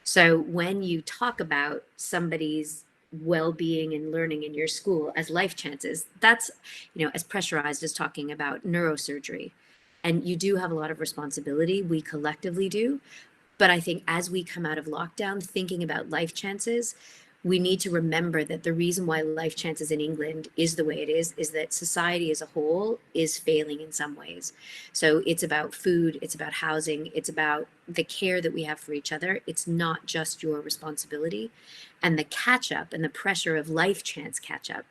[SPEAKER 2] So when you talk about somebody's well-being and learning in your school as life chances, that's, as pressurized as talking about neurosurgery. And you do have a lot of responsibility, we collectively do. But I think as we come out of lockdown, thinking about life chances, we need to remember that the reason why life chances in England is the way it is that society as a whole is failing in some ways. So it's about food, it's about housing, it's about the care that we have for each other. It's not just your responsibility. And the catch up and the pressure of life chance catch up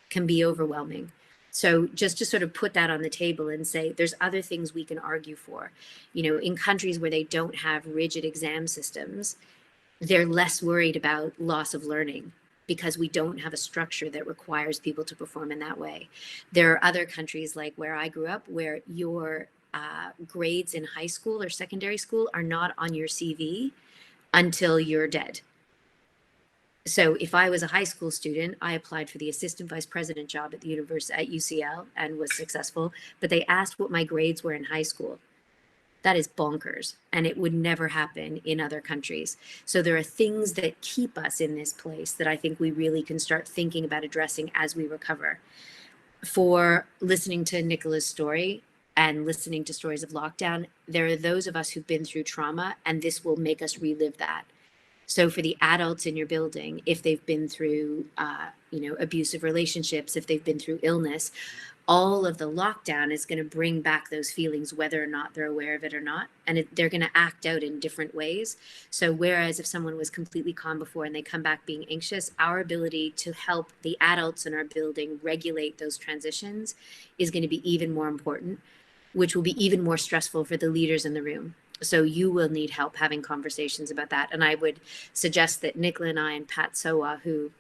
[SPEAKER 2] can be overwhelming. So just to sort of put that on the table and say, there's other things we can argue for. In countries where they don't have rigid exam systems, they're less worried about loss of learning because we don't have a structure that requires people to perform in that way. There are other countries like where I grew up where your grades in high school or secondary school are not on your CV until you're dead. So if I was a high school student, I applied for the assistant vice president job at the university at UCL and was successful, but they asked what my grades were in high school. That is bonkers, and it would never happen in other countries. So there are things that keep us in this place that I think we really can start thinking about addressing as we recover. For listening to Nicola's story and listening to stories of lockdown, there are those of us who've been through trauma, and this will make us relive that. So for the adults in your building, if they've been through, abusive relationships, if they've been through illness, all of the lockdown is going to bring back those feelings, whether or not they're aware of it or not. And they're going to act out in different ways. So whereas if someone was completely calm before and they come back being anxious, our ability to help the adults in our building regulate those transitions is going to be even more important, which will be even more stressful for the leaders in the room. So you will need help having conversations about that. And I would suggest that Nicola and I and Pat Sowa, who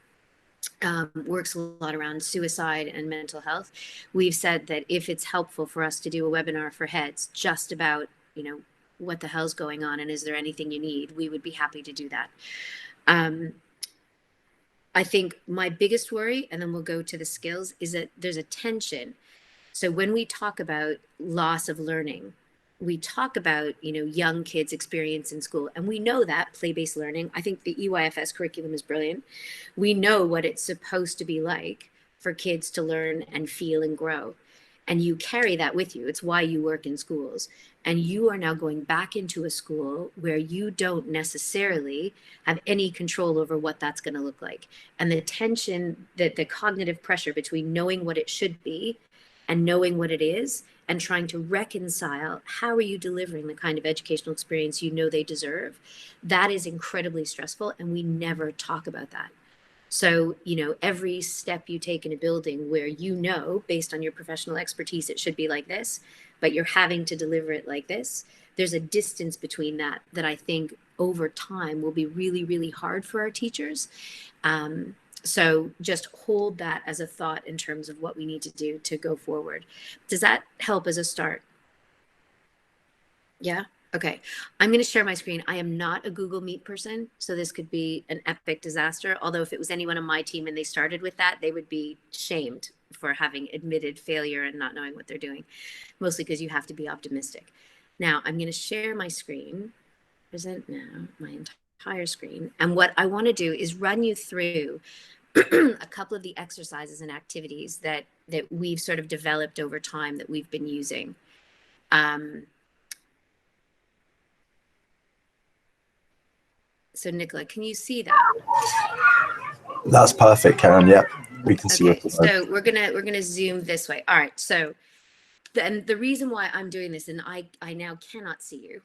[SPEAKER 2] works a lot around suicide and mental health, we've said that if it's helpful for us to do a webinar for heads just about, what the hell's going on and is there anything you need, we would be happy to do that. I think my biggest worry, and then we'll go to the skills, is that there's a tension. So when we talk about loss of learning, we talk about, young kids' experience in school, and we know that play-based learning, I think the EYFS curriculum is brilliant. We know what it's supposed to be like for kids to learn and feel and grow. And you carry that with you. It's why you work in schools. And you are now going back into a school where you don't necessarily have any control over what that's going to look like. And the tension, that the cognitive pressure between knowing what it should be and knowing what it is, and trying to reconcile how are you delivering the kind of educational experience they deserve, that is incredibly stressful, and we never talk about that. So, every step you take in a building where based on your professional expertise, it should be like this, but you're having to deliver it like this, there's a distance between that I think over time will be really, really hard for our teachers. So just hold that as a thought in terms of what we need to do to go forward. Does that help as a start? Yeah? Okay. I'm going to share my screen. I am not a Google Meet person, so this could be an epic disaster. Although if it was anyone on my team and they started with that, they would be shamed for having admitted failure and not knowing what they're doing, mostly because you have to be optimistic. Now, I'm going to share my screen, present now, my entire screen. And what I want to do is run you through a couple of the exercises and activities that we've sort of developed over time that we've been using. So Nicola, can you see that?
[SPEAKER 3] That's perfect, Karen. Yeah, we can see it.
[SPEAKER 2] So we're gonna zoom this way. All right. So the reason why I'm doing this, and I now cannot see you.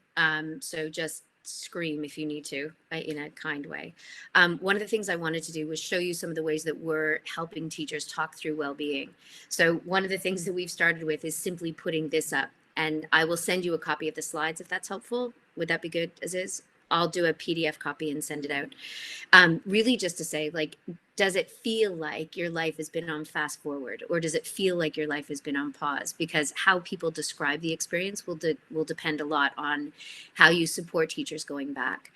[SPEAKER 2] So just scream if you need to, in a kind way. One of the things I wanted to do was show you some of the ways that we're helping teachers talk through well-being. So one of the things that we've started with is simply putting this up, and I will send you a copy of the slides if that's helpful. Would that be good as is? I'll do a PDF copy and send it out. Really just to say, does it feel like your life has been on fast forward, or does it feel like your life has been on pause? Because how people describe the experience will depend a lot on how you support teachers going back.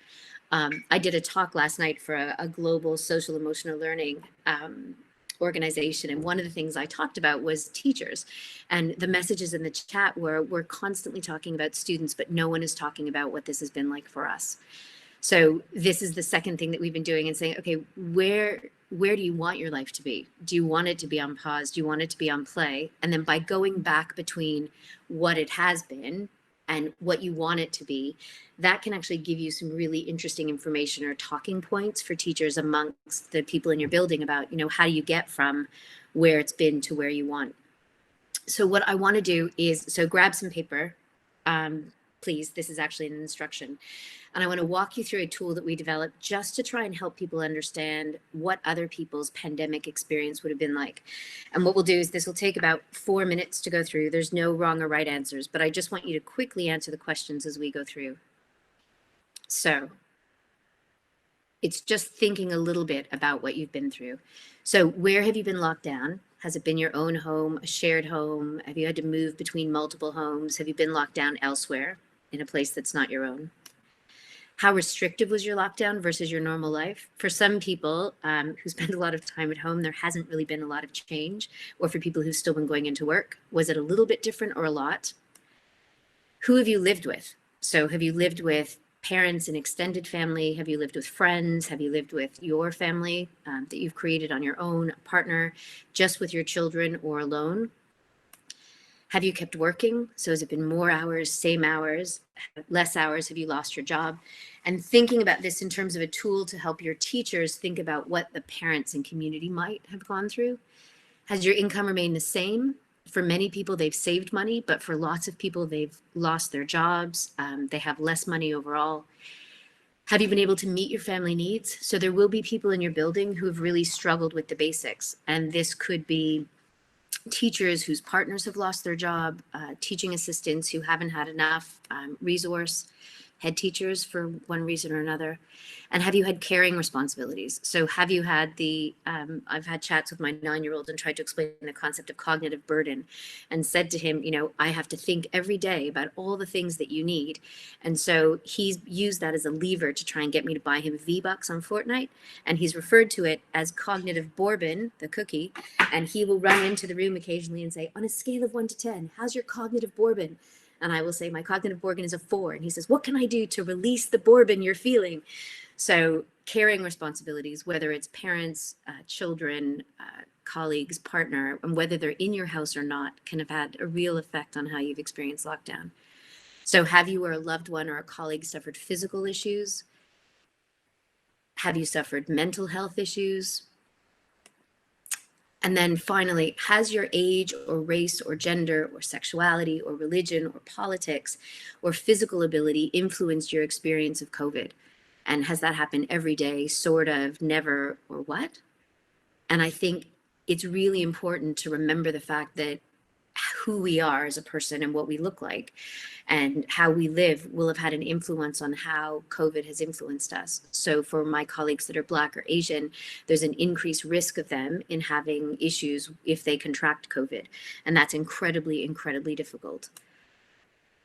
[SPEAKER 2] I did a talk last night for a global social emotional learning organization, and one of the things I talked about was teachers, and the messages in the chat were, we're constantly talking about students, but no one is talking about what this has been like for us. So this is the second thing that we've been doing, and saying, okay, where do you want your life to be? Do you want it to be on pause? Do you want it to be on play? And then by going back between what it has been and what you want it to be, that can actually give you some really interesting information or talking points for teachers amongst the people in your building about, how do you get from where it's been to where you want. So what I want to do is, so grab some paper, please. This is actually an instruction. And I want to walk you through a tool that we developed just to try and help people understand what other people's pandemic experience would have been like. And what we'll do is, this will take about 4 minutes to go through. There's no wrong or right answers, but I just want you to quickly answer the questions as we go through. So it's just thinking a little bit about what you've been through. So where have you been locked down? Has it been your own home, a shared home? Have you had to move between multiple homes? Have you been locked down elsewhere in a place that's not your own? How restrictive was your lockdown versus your normal life? For some people who spend a lot of time at home, there hasn't really been a lot of change. Or for people who've still been going into work, was it a little bit different or a lot? Who have you lived with? So have you lived with parents and extended family? Have you lived with friends? Have you lived with your family that you've created on your own, partner, just with your children or alone? Have you kept working? So has it been more hours, same hours, less hours? Have you lost your job? And thinking about this in terms of a tool to help your teachers think about what the parents and community might have gone through. Has your income remained the same? For many people, they've saved money, but for lots of people, they've lost their jobs. They have less money overall. Have you been able to meet your family needs? So there will be people in your building who have really struggled with the basics. And this could be teachers whose partners have lost their job, teaching assistants who haven't had enough resource, head teachers for one reason or another. And have you had caring responsibilities? So have you had I've had chats with my 9-year-old and tried to explain the concept of cognitive burden and said to him, I have to think every day about all the things that you need. And so he's used that as a lever to try and get me to buy him V-Bucks on Fortnite. And he's referred to it as cognitive bourbon, the cookie. And he will run into the room occasionally and say, on a scale of 1 to 10, how's your cognitive bourbon? And I will say, my cognitive bourbon is a 4. And he says, what can I do to release the bourbon you're feeling? So caring responsibilities, whether it's parents, children, colleagues, partner, and whether they're in your house or not, can have had a real effect on how you've experienced lockdown. So have you or a loved one or a colleague suffered physical issues? Have you suffered mental health issues? And then finally, has your age or race or gender or sexuality or religion or politics or physical ability influenced your experience of COVID? And has that happened every day, sort of, never, or what? And I think it's really important to remember the fact that who we are as a person and what we look like and how we live will have had an influence on how COVID has influenced us. So for my colleagues that are Black or Asian, there's an increased risk of them in having issues if they contract COVID. And that's incredibly, incredibly difficult.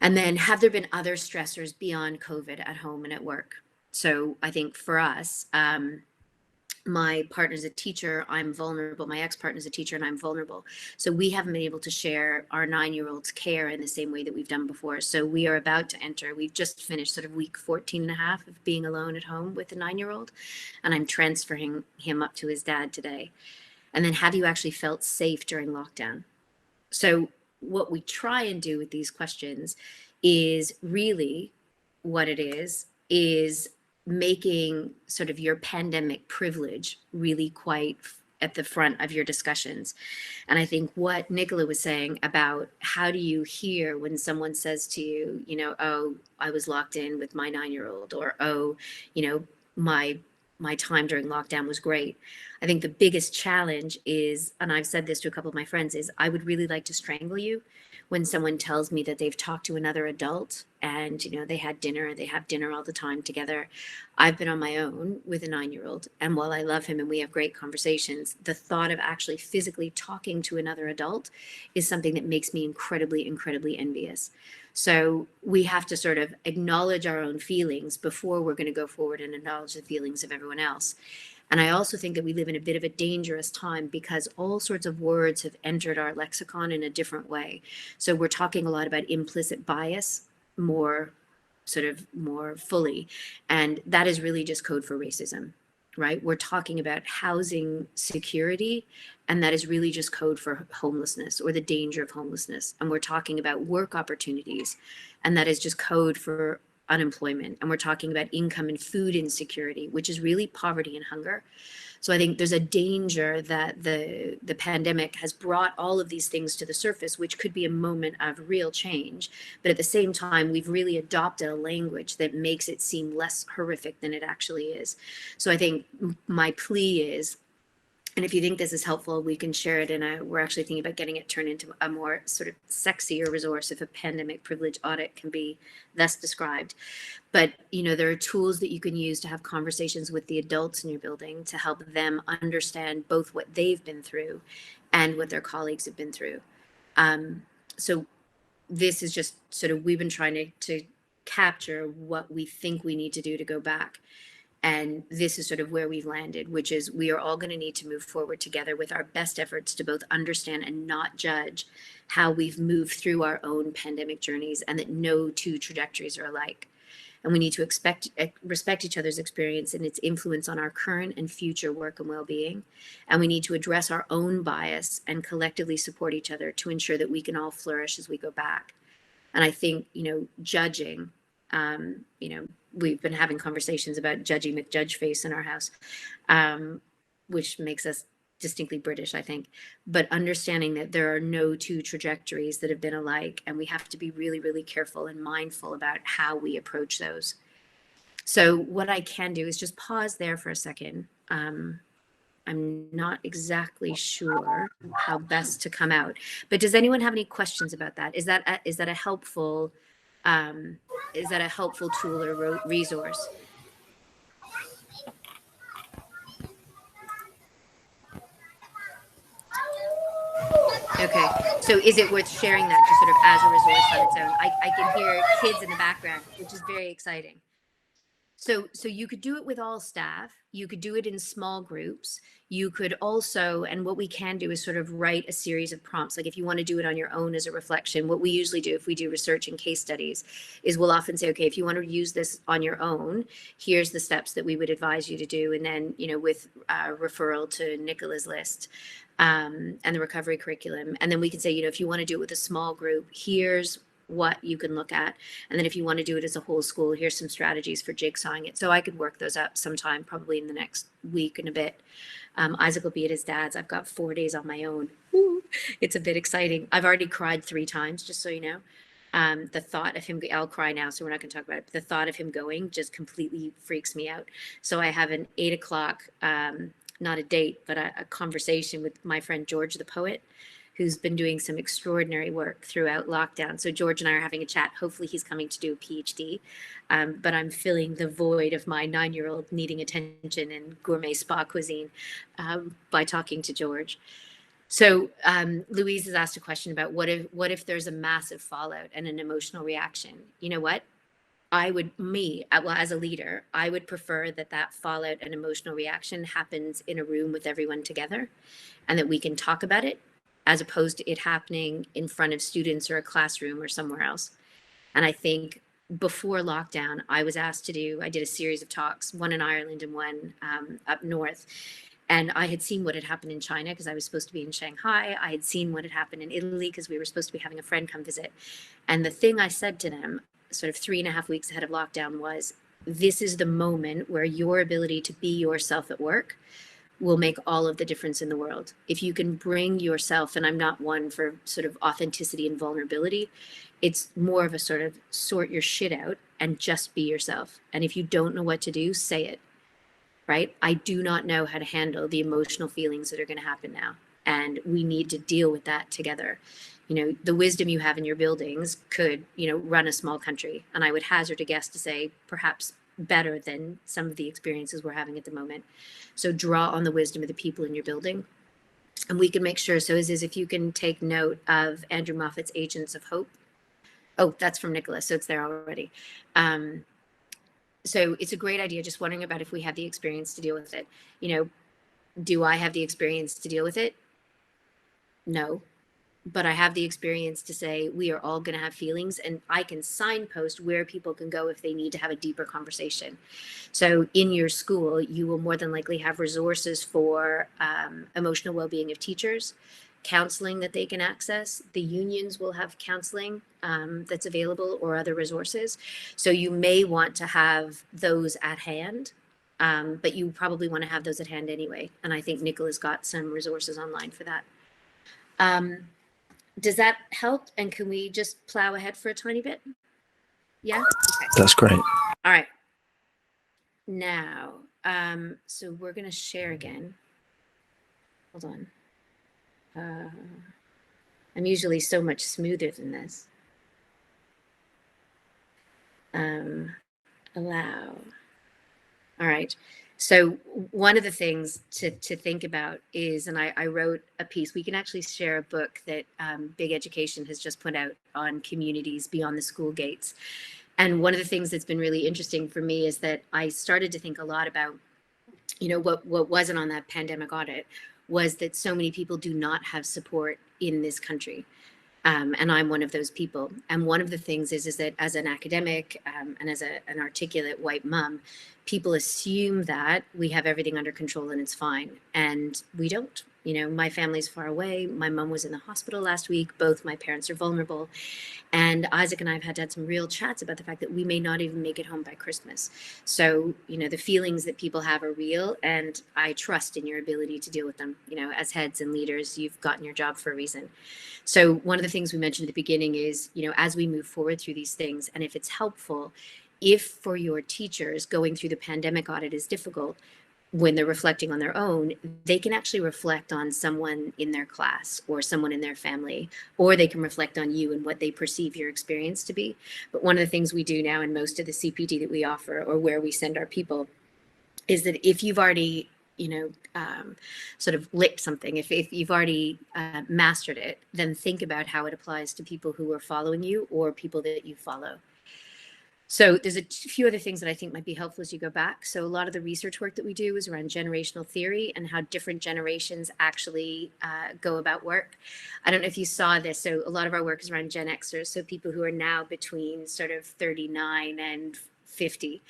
[SPEAKER 2] And then have there been other stressors beyond COVID at home and at work? So I think for us, my partner's a teacher, I'm vulnerable. My ex-partner's a teacher and I'm vulnerable. So we haven't been able to share our 9-year-old's care in the same way that we've done before. So we are about to enter, we've just finished sort of week 14 and a half of being alone at home with the 9-year-old. And I'm transferring him up to his dad today. And then have you actually felt safe during lockdown? So what we try and do with these questions is really what it is making sort of your pandemic privilege really quite at the front of your discussions. And I think what Nicola was saying about how do you hear when someone says to you, oh, I was locked in with my 9-year-old, or, oh, my time during lockdown was great. I think the biggest challenge is, and I've said this to a couple of my friends, is I would really like to strangle you when someone tells me that they've talked to another adult and, they have dinner all the time together. I've been on my own with a 9-year-old. And while I love him and we have great conversations, the thought of actually physically talking to another adult is something that makes me incredibly, incredibly envious. So we have to sort of acknowledge our own feelings before we're going to go forward and acknowledge the feelings of everyone else. And I also think that we live in a bit of a dangerous time because all sorts of words have entered our lexicon in a different way. So we're talking a lot about implicit bias more fully. And that is really just code for racism, right? We're talking about housing security, and that is really just code for homelessness or the danger of homelessness. And we're talking about work opportunities, and that is just code for unemployment. And we're talking about income and food insecurity, which is really poverty and hunger. So I think there's a danger that the pandemic has brought all of these things to the surface, which could be a moment of real change. But at the same time, we've really adopted a language that makes it seem less horrific than it actually is. So I think my plea is, and if you think this is helpful, we can share it. And we're actually thinking about getting it turned into a more sort of sexier resource if a pandemic privilege audit can be thus described. But, there are tools that you can use to have conversations with the adults in your building to help them understand both what they've been through and what their colleagues have been through. So this is just sort of, we've been trying to capture what we think we need to do to go back. And this is sort of where we've landed, which is we are all going to need to move forward together with our best efforts to both understand and not judge how we've moved through our own pandemic journeys, and that no two trajectories are alike. And we need to respect each other's experience and its influence on our current and future work and well-being. And we need to address our own bias and collectively support each other to ensure that we can all flourish as we go back. And I think, judging, we've been having conversations about judging with judge face in our house, which makes us distinctly British, I think, but understanding that there are no two trajectories that have been alike, and we have to be really, really careful and mindful about how we approach those. So what I can do is just pause there for a second. I'm not exactly sure how best to come out, but does anyone have any questions about that? Is that a helpful tool or resource? Okay, so is it worth sharing that just sort of as a resource on its own? I can hear kids in the background, which is very exciting. So you could do it with all staff. You could do it in small groups. You could also, and what we can do is sort of write a series of prompts. Like if you want to do it on your own as a reflection, what we usually do if we do research and case studies is we'll often say, okay, if you want to use this on your own, here's the steps that we would advise you to do. And then, with referral to Nicola's list and the recovery curriculum. And then we can say, if you want to do it with a small group, here's what you can look at. And then if you want to do it as a whole school, here's some strategies for jigsawing it. So I could work those up sometime, probably in the next week and a bit. Isaac will be at his dad's. I've got 4 days on my own. Woo. It's a bit exciting. I've already cried 3 times, just so you know. The thought of him, I'll cry now, so we're not going to talk about it. But the thought of him going just completely freaks me out. So I have an 8 o'clock, not a date, but a conversation with my friend George the poet, who's been doing some extraordinary work throughout lockdown. So George and I are having a chat. Hopefully he's coming to do a PhD, but I'm filling the void of my 9-year-old needing attention and gourmet spa cuisine by talking to George. So Louise has asked a question about what if there's a massive fallout and an emotional reaction? You know what? As a leader, I would prefer that fallout and emotional reaction happens in a room with everyone together, and that we can talk about it, as opposed to it happening in front of students or a classroom or somewhere else. And I think before lockdown, I did a series of talks, one in Ireland and one up north. And I had seen what had happened in China because I was supposed to be in Shanghai. I had seen what had happened in Italy because we were supposed to be having a friend come visit. And the thing I said to them sort of 3.5 weeks ahead of lockdown was, this is the moment where your ability to be yourself at work will make all of the difference in the world. If you can bring yourself, and I'm not one for sort of authenticity and vulnerability, it's more of a sort of sort your shit out and just be yourself. And if you don't know what to do, say it, right? I do not know how to handle the emotional feelings that are going to happen now. And we need to deal with that together. The wisdom you have in your buildings could, run a small country. And I would hazard a guess to say perhaps better than some of the experiences we're having at the moment. So draw on the wisdom of the people in your building. And we can make sure, so if you can take note of Andrew Moffat's Agents of Hope. Oh, that's from Nicola, so it's there already. So it's a great idea, just wondering about if we have the experience to deal with it. Do I have the experience to deal with it? No. But I have the experience to say we are all going to have feelings, and I can signpost where people can go if they need to have a deeper conversation. So in your school, you will more than likely have resources for emotional well-being of teachers, counseling that they can access. The unions will have counseling that's available, or other resources. So you may want to have those at hand, but you probably want to have those at hand anyway. And I think Nicola's got some resources online for that. Does that help? And can we just plow ahead for a tiny bit? Yeah? Okay.
[SPEAKER 3] That's great.
[SPEAKER 2] All right. Now, so we're going to share again. Hold on. I'm usually so much smoother than this. Allow. All right. So one of the things to think about is, and I wrote a piece, we can actually share a book that Big Education has just put out on communities beyond the school gates. And one of the things that's been really interesting for me is that I started to think a lot about, what wasn't on that pandemic audit was that so many people do not have support in this country. And I'm one of those people. And one of the things is that as an academic and as an articulate white mom, people assume that we have everything under control and it's fine. And we don't. My family's far away. My mom was in the hospital last week. Both my parents are vulnerable. And Isaac and I have had some real chats about the fact that we may not even make it home by Christmas. So, the feelings that people have are real, and I trust in your ability to deal with them. As heads and leaders, you've gotten your job for a reason. So one of the things we mentioned at the beginning is, as we move forward through these things, and if it's helpful, if for your teachers going through the pandemic audit is difficult, when they're reflecting on their own, they can actually reflect on someone in their class or someone in their family, or they can reflect on you and what they perceive your experience to be. But one of the things we do now in most of the CPD that we offer, or where we send our people, is that if you've already sort of licked something, if you've already mastered it, then think about how it applies to people who are following you or people that you follow. So there's a few other things that I think might be helpful as you go back. So a lot of the research work that we do is around generational theory and how different generations actually go about work. I don't know if you saw this. So a lot of our work is around Gen Xers, so people who are now between sort of 39 and 50.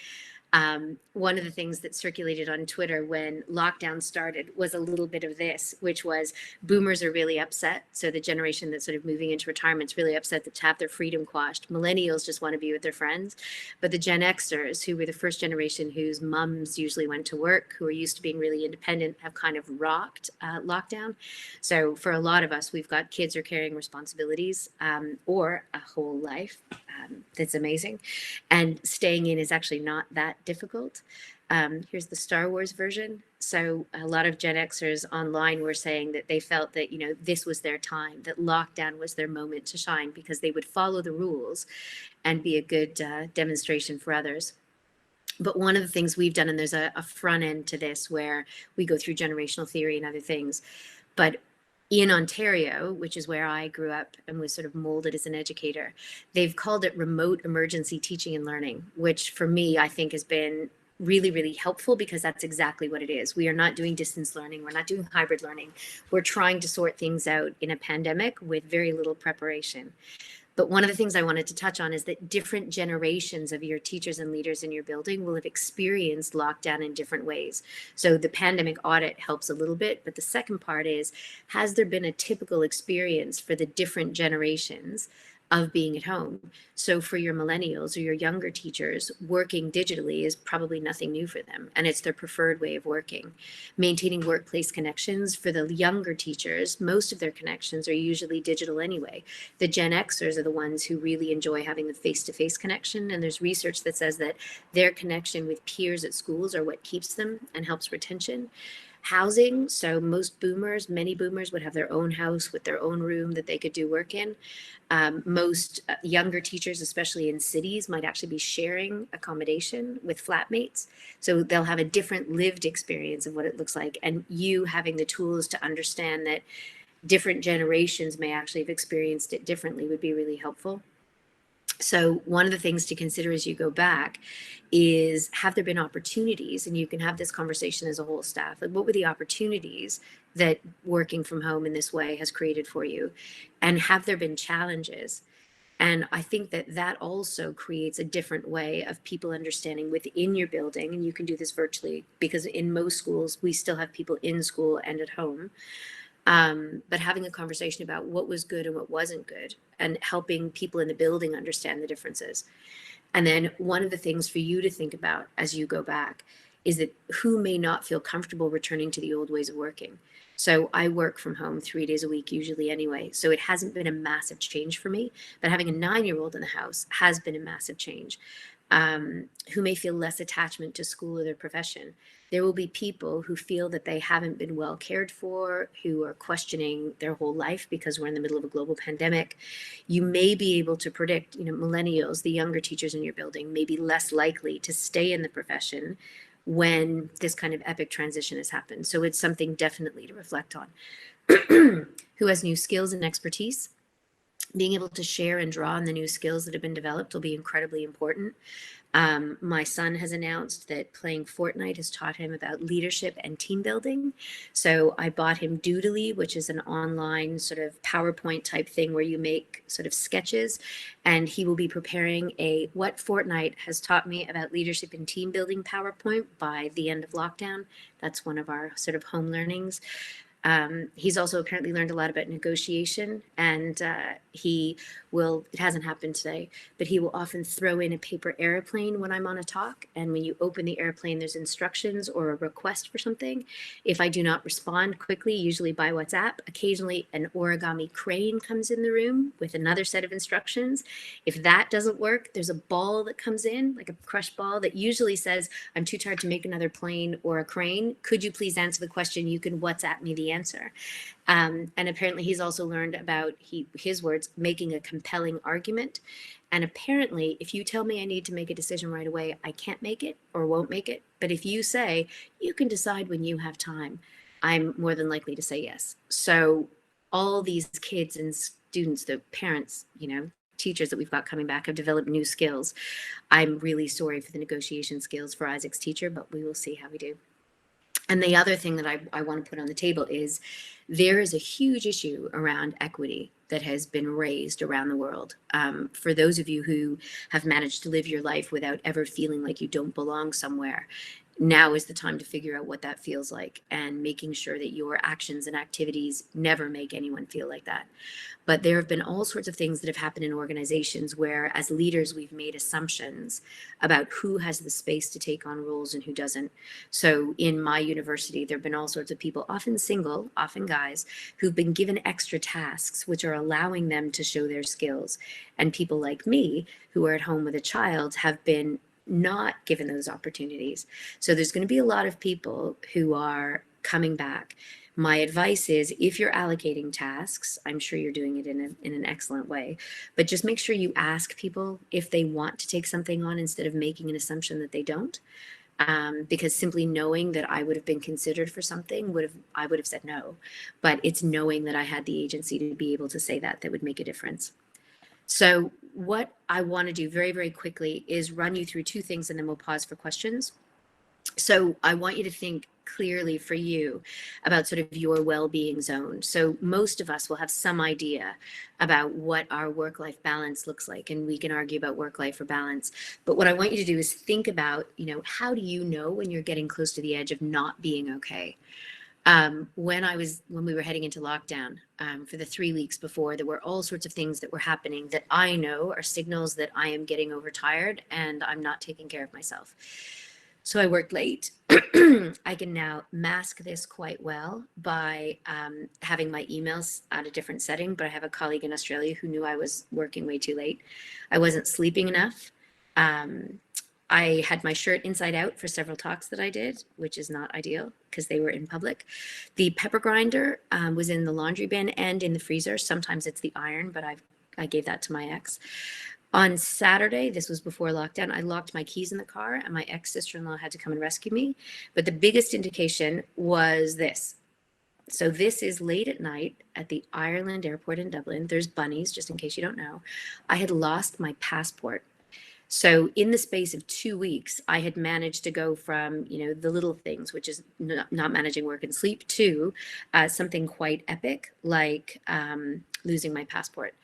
[SPEAKER 2] One of the things that circulated on Twitter when lockdown started was a little bit of this, which was boomers are really upset. So the generation that's sort of moving into retirement is really upset to have their freedom quashed. Millennials just want to be with their friends. But the Gen Xers, who were the first generation whose mums usually went to work, who are used to being really independent, have kind of rocked lockdown. So for a lot of us, we've got kids are carrying responsibilities or a whole life. That's amazing. And staying in is actually not that difficult. Here's the Star Wars version. So a lot of Gen Xers online were saying that they felt that, this was their time, that lockdown was their moment to shine because they would follow the rules and be a good demonstration for others. But one of the things we've done, and there's a front end to this where we go through generational theory and other things, but in Ontario, which is where I grew up and was sort of molded as an educator, they've called it remote emergency teaching and learning, which for me, I think has been really, really helpful because that's exactly what it is. We are not doing distance learning. We're not doing hybrid learning. We're trying to sort things out in a pandemic with very little preparation. But one of the things I wanted to touch on is that different generations of your teachers and leaders in your building will have experienced lockdown in different ways. So the pandemic audit helps a little bit, but the second part is, has there been a typical experience for the different generations of being at home? So for your millennials or your younger teachers, working digitally is probably nothing new for them, and it's their preferred way of working. Maintaining workplace connections for the younger teachers, most of their connections are usually digital anyway. The Gen Xers are the ones who really enjoy having the face-to-face connection, and there's research that says that their connection with peers at schools are what keeps them and helps retention. Housing, so many boomers would have their own house with their own room that they could do work in. Most younger teachers, especially in cities, might actually be sharing accommodation with flatmates. So they'll have a different lived experience of what it looks like. And you having the tools to understand that different generations may actually have experienced it differently would be really helpful. So one of the things to consider as you go back is, have there been opportunities? And you can have this conversation as a whole staff. Like, what were the opportunities that working from home in this way has created for you? And have there been challenges? And I think that also creates a different way of people understanding within your building. And you can do this virtually because in most schools, we still have people in school and at home. But having a conversation about what was good and what wasn't good, and helping people in the building understand the differences. And then one of the things for you to think about as you go back is that who may not feel comfortable returning to the old ways of working. So I work from home 3 days a week, usually anyway. So it hasn't been a massive change for me, but having a 9-year-old in the house has been a massive change. Who may feel less attachment to school or their profession. There will be people who feel that they haven't been well cared for, who are questioning their whole life because we're in the middle of a global pandemic. You may be able to predict, millennials, the younger teachers in your building, may be less likely to stay in the profession when this kind of epic transition has happened. So it's something definitely to reflect on. Who has new skills and expertise? being able to share and draw on the new skills that have been developed will be incredibly important. My son has announced that playing Fortnite has taught him about leadership and team building. So I bought him Doodly, which is an online sort of PowerPoint type thing where you make sort of sketches. And he will be preparing a What Fortnite Has Taught Me About Leadership and Team Building PowerPoint by the end of lockdown. That's one of our sort of home learnings. He's also apparently learned a lot about negotiation, and he will, it hasn't happened today, but he will often throw in a paper airplane when I'm on a talk. And when you open the airplane, there's instructions or a request for something. If I do not respond quickly, usually by WhatsApp, occasionally an origami crane comes in the room with another set of instructions. If that doesn't work, there's a ball that comes in, like a crushed ball, that usually says, I'm too tired to make another plane or a crane. Could you please answer the question? You can WhatsApp me the answer. And apparently he's also learned about, his words, making a compelling argument. And apparently, if you tell me I need to make a decision right away, I can't make it or won't make it. But if you say, you can decide when you have time, I'm more than likely to say yes. So all these kids and students, the parents, teachers that we've got coming back have developed new skills. I'm really sorry for the negotiation skills for Isaac's teacher, but we will see how we do. And the other thing that I want to put on the table is there is a huge issue around equity that has been raised around the world. For those of you who have managed to live your life without ever feeling like you don't belong somewhere, now is the time to figure out what that feels like and making sure that your actions and activities never make anyone feel like that. But there have been all sorts of things that have happened in organizations where, as leaders, we've made assumptions about who has the space to take on roles and who doesn't. So in my university, there have been all sorts of people, often single, often guys, who've been given extra tasks, which are allowing them to show their skills. And people like me, who are at home with a child, have been not given those opportunities. So there's going to be a lot of people who are coming back. My advice is, if you're allocating tasks, I'm sure you're doing it in an excellent way, but just make sure you ask people if they want to take something on instead of making an assumption that they don't. Because simply knowing that I would have been considered for something I would have said no. But it's knowing that I had the agency to be able to say that would make a difference. So what I want to do very, very quickly is run you through two things, and then we'll pause for questions. So I want you to think clearly for you about sort of your well-being zone. So most of us will have some idea about what our work-life balance looks like, and we can argue about work-life or balance. But what I want you to do is think about, how do you know when you're getting close to the edge of not being okay? When we were heading into lockdown, for the 3 weeks before, there were all sorts of things that were happening that I know are signals that I am getting overtired and I'm not taking care of myself. So I worked late. I can now mask this quite well by having my emails at a different setting, but I have a colleague in Australia who knew I was working way too late. I wasn't sleeping enough. I had my shirt inside out for several talks that I did, which is not ideal because they were in public. The pepper grinder was in the laundry bin and in the freezer. Sometimes it's the iron, but I gave that to my ex. On Saturday, this was before lockdown, I locked my keys in the car and my ex-sister-in-law had to come and rescue me. But the biggest indication was this. So this is late at night at the Ireland airport in Dublin. There's bunnies, just in case you don't know. I had lost my passport. So in the space of 2 weeks, I had managed to go from, the little things, which is not managing work and sleep, to something quite epic, like losing my passport.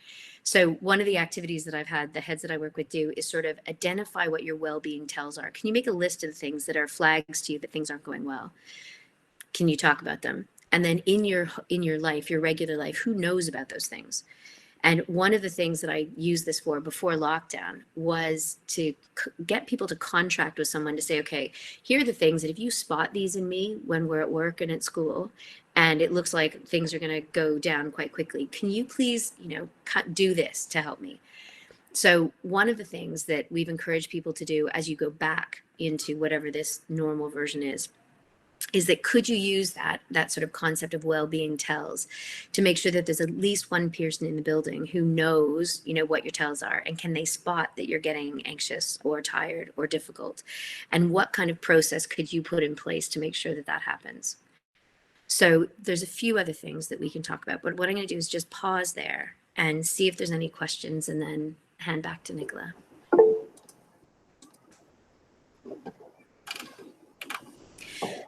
[SPEAKER 2] So one of the activities that I've had the heads that I work with do is sort of identify what your well-being tells are. Can you make a list of things that are flags to you that things aren't going well? Can you talk about them? And then in your life, your regular life, who knows about those things? And one of the things that I used this for before lockdown was to get people to contract with someone to say, okay, here are the things that if you spot these in me when we're at work and at school, and it looks like things are going to go down quite quickly, can you please, do this to help me? So one of the things that we've encouraged people to do as you go back into whatever this normal version is that could you use that sort of concept of well-being tells to make sure that there's at least one person in the building who knows, what your tells are, and can they spot that you're getting anxious or tired or difficult? And what kind of process could you put in place to make sure that that happens? So there's a few other things that we can talk about, but what I'm going to do is just pause there and see if there's any questions, and then hand back to Nicola.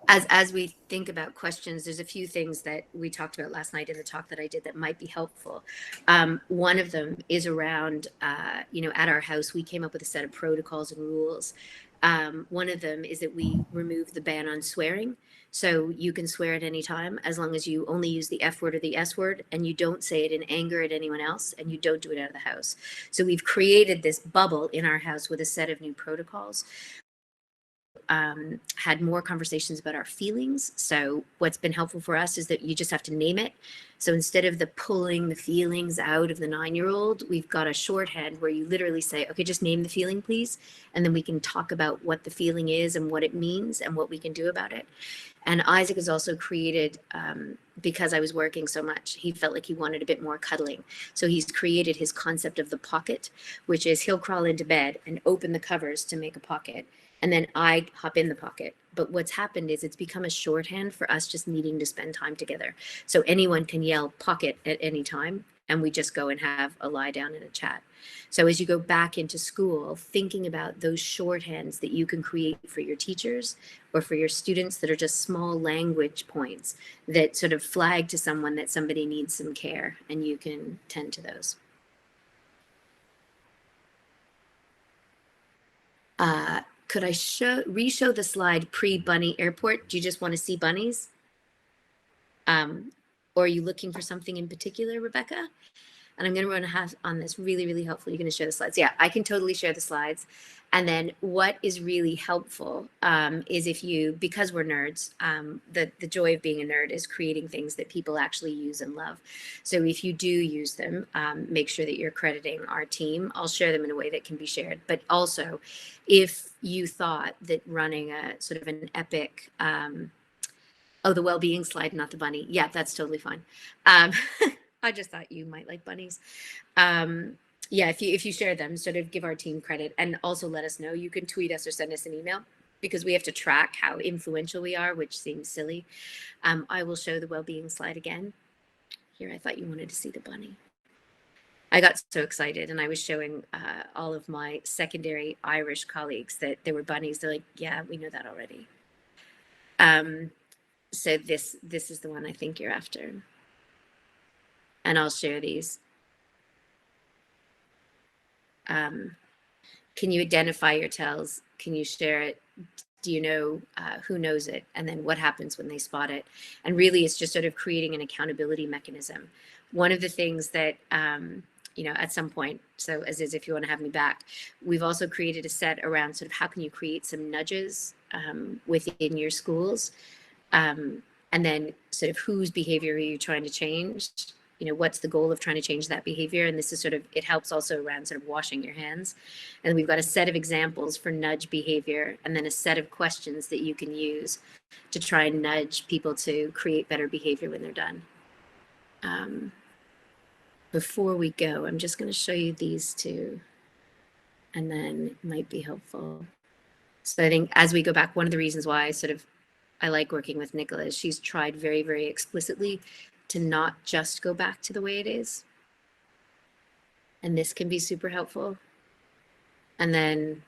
[SPEAKER 2] As we think about questions, there's a few things that we talked about last night in the talk that I did that might be helpful. One of them is around, at our house, we came up with a set of protocols and rules. One of them is that we removed the ban on swearing. So you can swear at any time as long as you only use the F word or the S word, and you don't say it in anger at anyone else, and you don't do it out of the house. So we've created this bubble in our house with a set of new protocols. Had more conversations about our feelings. So what's been helpful for us is that you just have to name it. So instead of the pulling the feelings out of the 9-year-old, we've got a shorthand where you literally say, okay, just name the feeling, please. And then we can talk about what the feeling is and what it means and what we can do about it. And Isaac has also created, because I was working so much, he felt like he wanted a bit more cuddling. So he's created his concept of the pocket, which is he'll crawl into bed and open the covers to make a pocket. And then I hop in the pocket. But what's happened is it's become a shorthand for us just needing to spend time together. So anyone can yell pocket at any time, and we just go and have a lie down and a chat. So as you go back into school, thinking about those shorthands that you can create for your teachers or for your students that are just small language points that sort of flag to someone that somebody needs some care, and you can tend to those. Could I re-show the slide pre-bunny airport? Do you just want to see bunnies? Or are you looking for something in particular, Rebecca? And I'm going to run a half on this. Really, really helpful. You're going to share the slides. Yeah, I can totally share the slides. And then what is really helpful is if you, because we're nerds, the joy of being a nerd is creating things that people actually use and love. So if you do use them, make sure that you're crediting our team. I'll share them in a way that can be shared. But also, if you thought that running a sort of an epic, the well-being slide, not the bunny. Yeah, that's totally fine. I just thought you might like bunnies. Yeah, if you share them, sort of give our team credit, and also let us know. You can tweet us or send us an email, because we have to track how influential we are, which seems silly. I will show the well-being slide again. Here, I thought you wanted to see the bunny. I got so excited, and I was showing all of my secondary Irish colleagues that there were bunnies. They're like, yeah, we know that already. So this is the one I think you're after. And I'll share these. Can you identify your tells? Can you share it? Do you know who knows it? And then what happens when they spot it? And really, it's just sort of creating an accountability mechanism. One of the things that, at some point, so as is, if you want to have me back, we've also created a set around sort of how can you create some nudges within your schools? And then sort of whose behavior are you trying to change? What's the goal of trying to change that behavior? And this is sort of, it helps also around sort of washing your hands. And we've got a set of examples for nudge behavior, and then a set of questions that you can use to try and nudge people to create better behavior when they're done. Before we go, I'm just going to show you these two, and then it might be helpful. So I think as we go back, one of the reasons why I like working with Nicola is she's tried very, very explicitly to not just go back to the way it is. And this can be super helpful. And then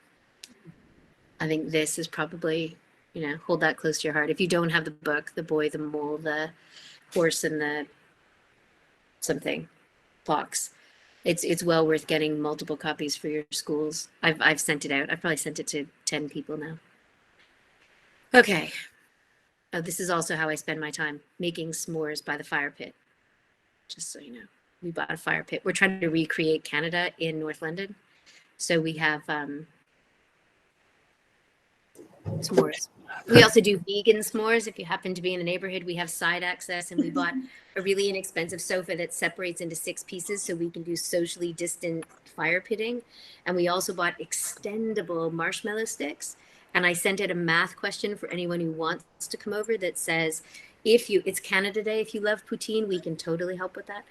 [SPEAKER 2] I think this is probably, hold that close to your heart. If you don't have the book, The Boy, the Mole, the Horse, and the something box, it's well worth getting multiple copies for your schools. I've sent it out. I've probably sent it to 10 people now. Okay. Oh, this is also how I spend my time, making s'mores by the fire pit. Just so you know, we bought a fire pit. We're trying to recreate Canada in North London. So we have s'mores. We also do vegan s'mores. If you happen to be in the neighborhood, we have side access, and we bought a really inexpensive sofa that separates into 6 pieces so we can do socially distant fire pitting. And we also bought extendable marshmallow sticks. And I sent out a math question for anyone who wants to come over that says, it's Canada Day. If you love poutine, we can totally help with that.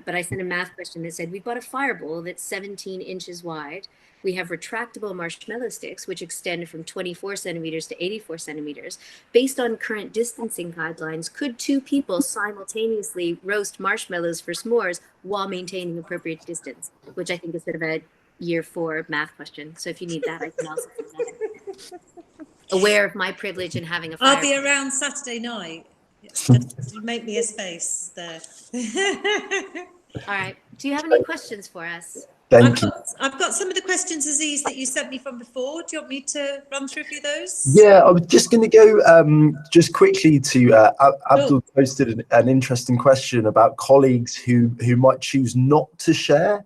[SPEAKER 2] But I sent a math question that said, we bought a fire bowl that's 17 inches wide. We have retractable marshmallow sticks, which extend from 24 centimeters to 84 centimeters. Based on current distancing guidelines, could 2 people simultaneously roast marshmallows for s'mores while maintaining appropriate distance? Which I think is sort of a year 4 math question. So if you need that, I can also put that in. Aware of my privilege in having a fire.
[SPEAKER 1] I'll be around Saturday night. Just make me a space there.
[SPEAKER 2] All right. Do you have any questions for us?
[SPEAKER 3] Thank you.
[SPEAKER 1] I've got some of the questions, Aziz, that you sent me from before. Do you want me to run through a few of those?
[SPEAKER 3] Yeah, I was just going to go just quickly to Abdul posted an interesting question about colleagues who might choose not to share.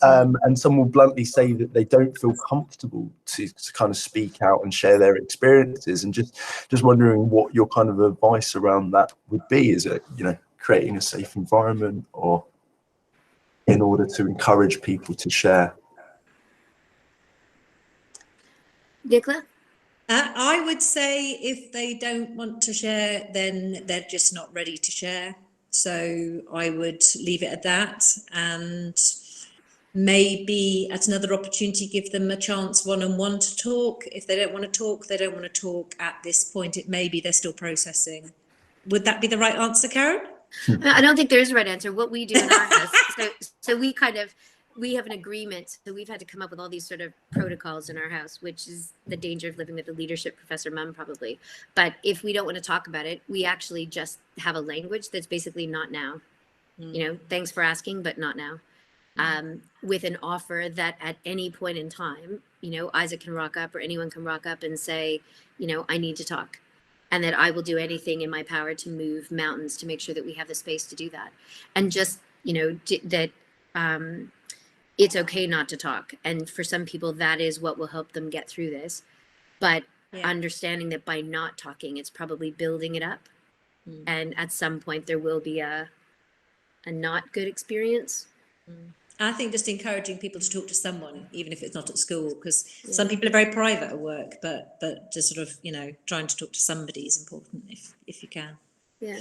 [SPEAKER 3] And some will bluntly say that they don't feel comfortable to kind of speak out and share their experiences, and just wondering what your kind of advice around that would be. Is it, creating a safe environment, or in order to encourage people to share?
[SPEAKER 2] Nicola?
[SPEAKER 1] I would say if they don't want to share, then they're just not ready to share. So I would leave it at that, and maybe at another opportunity give them a chance one-on-one to talk. If they don't want to talk, they don't want to talk at this point. It may be they're still processing. Would that be the right answer, Karen?
[SPEAKER 2] I don't think there's a right answer. What we do in our house, so we have an agreement. So we've had to come up with all these sort of protocols in our house, which is the danger of living with a leadership professor mum, probably. But if we don't want to talk about it, we actually just have a language that's basically not now. Thanks for asking, but not now. With an offer that at any point in time, Isaac can rock up, or anyone can rock up and say, I need to talk, and that I will do anything in my power to move mountains to make sure that we have the space to do that. And just, that it's okay not to talk. And for some people, that is what will help them get through this. But understanding that by not talking, it's probably building it up. And at some point there will be a not good experience.
[SPEAKER 1] I think just encouraging people to talk to someone, even if it's not at school, because some people are very private at work, but just sort of, trying to talk to somebody is important if you can.
[SPEAKER 2] Yeah.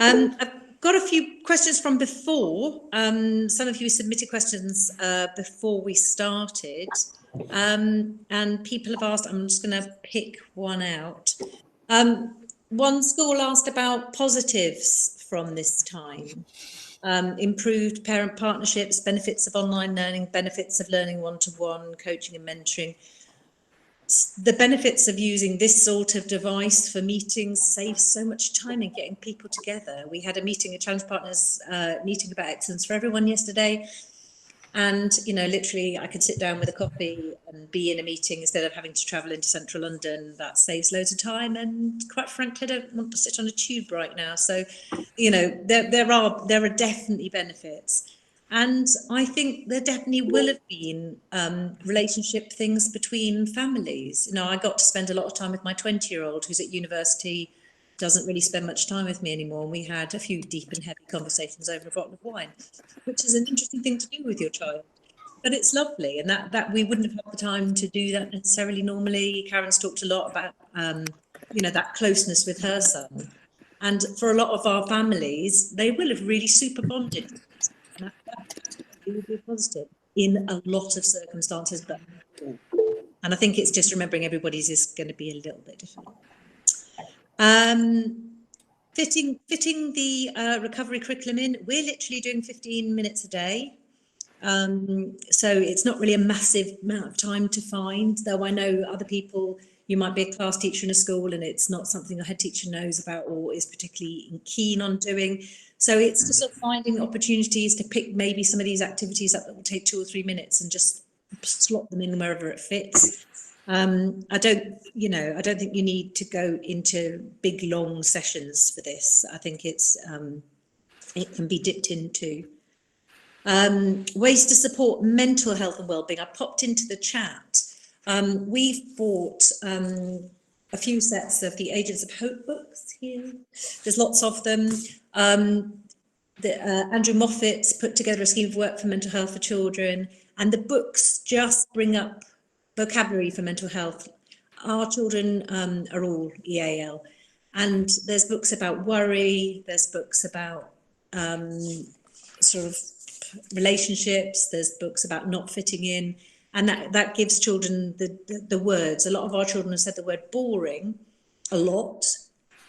[SPEAKER 1] I've got a few questions from before. Some of you submitted questions before we started, and people have asked, I'm just going to pick one out. One school asked about positives from this time. Improved parent partnerships, benefits of online learning, benefits of learning one-to-one, coaching and mentoring. The benefits of using this sort of device for meetings saves so much time in getting people together. We had a Challenge Partners meeting about excellence for everyone yesterday. And, literally I could sit down with a coffee and be in a meeting instead of having to travel into central London. That saves loads of time. And quite frankly, I don't want to sit on a tube right now. So, there are definitely benefits. And I think there definitely will have been relationship things between families. I got to spend a lot of time with my 20-year-old who's at university, doesn't really spend much time with me anymore. And we had a few deep and heavy conversations over a bottle of wine, which is an interesting thing to do with your child. But it's lovely, and that we wouldn't have had the time to do that necessarily normally. Karen's talked a lot about, that closeness with her son. And for a lot of our families, they will have really super bonded. And it would be positive in a lot of circumstances, but and I think it's just remembering everybody's is going to be a little bit different. Fitting the recovery curriculum in, we're literally doing 15 minutes a day. So it's not really a massive amount of time to find, though I know other people, you might be a class teacher in a school and it's not something a head teacher knows about or is particularly keen on doing. So it's just sort of finding opportunities to pick maybe some of these activities up that will take 2 or 3 minutes and just slot them in wherever it fits. I don't think you need to go into big long sessions for this. I think it can be dipped into. Ways to support mental health and wellbeing. I popped into the chat. We've bought a few sets of the Agents of Hope books here. There's lots of them. Andrew Moffat's put together a scheme of work for mental health for children, and the books just bring up vocabulary for mental health. Our children are all EAL, And there's books about worry, there's books about sort of relationships, there's books about not fitting in, and that gives children the words. A lot of our children have said the word boring a lot.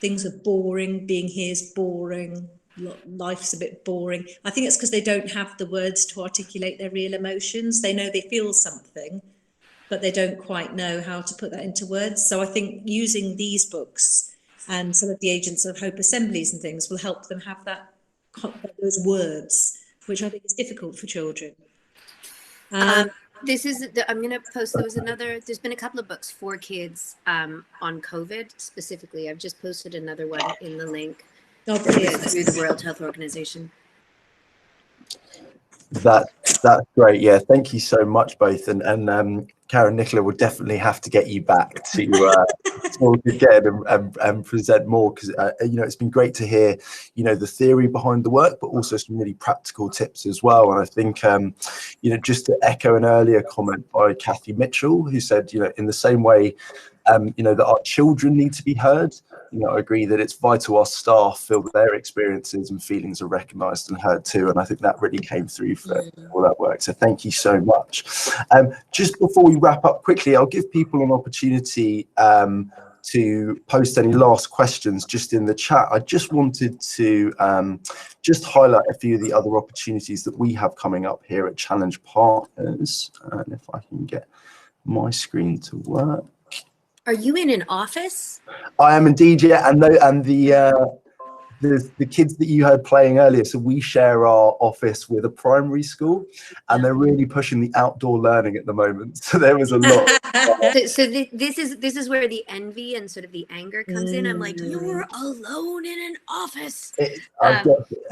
[SPEAKER 1] Things are boring, being here is boring, life's a bit boring. I think it's because they don't have the words to articulate their real emotions. They know they feel something, but they don't quite know how to put that into words. So I think using these books and some of the Agents of Hope assemblies and things will help them have those words, which I think is difficult for children.
[SPEAKER 2] This is, I'm going to post, there's been a couple of books for kids on COVID specifically. I've just posted another one in the link through the World Health Organization.
[SPEAKER 3] That's great. Yeah, thank you so much both. And Karen, Nicola will definitely have to get you back to talk again and present more, because it's been great to hear the theory behind the work, but also some really practical tips as well. And I think just to echo an earlier comment by Kathy Mitchell, who said in the same way that our children need to be heard, I agree that it's vital our staff feel that their experiences and feelings are recognised and heard too. And I think that really came through for all that work. So thank you so much. Just before we wrap up quickly, I'll give people an opportunity to post any last questions just in the chat. I just wanted to just highlight a few of the other opportunities that we have coming up here at Challenge Partners. And if I can get my screen to work.
[SPEAKER 2] Are you in an office?
[SPEAKER 3] I am indeed, yeah, and the kids that you heard playing earlier. So we share our office with a primary school, and they're really pushing the outdoor learning at the moment. So there was a lot.
[SPEAKER 2] So this is where the envy and sort of the anger comes in. I'm like, you're alone in an office.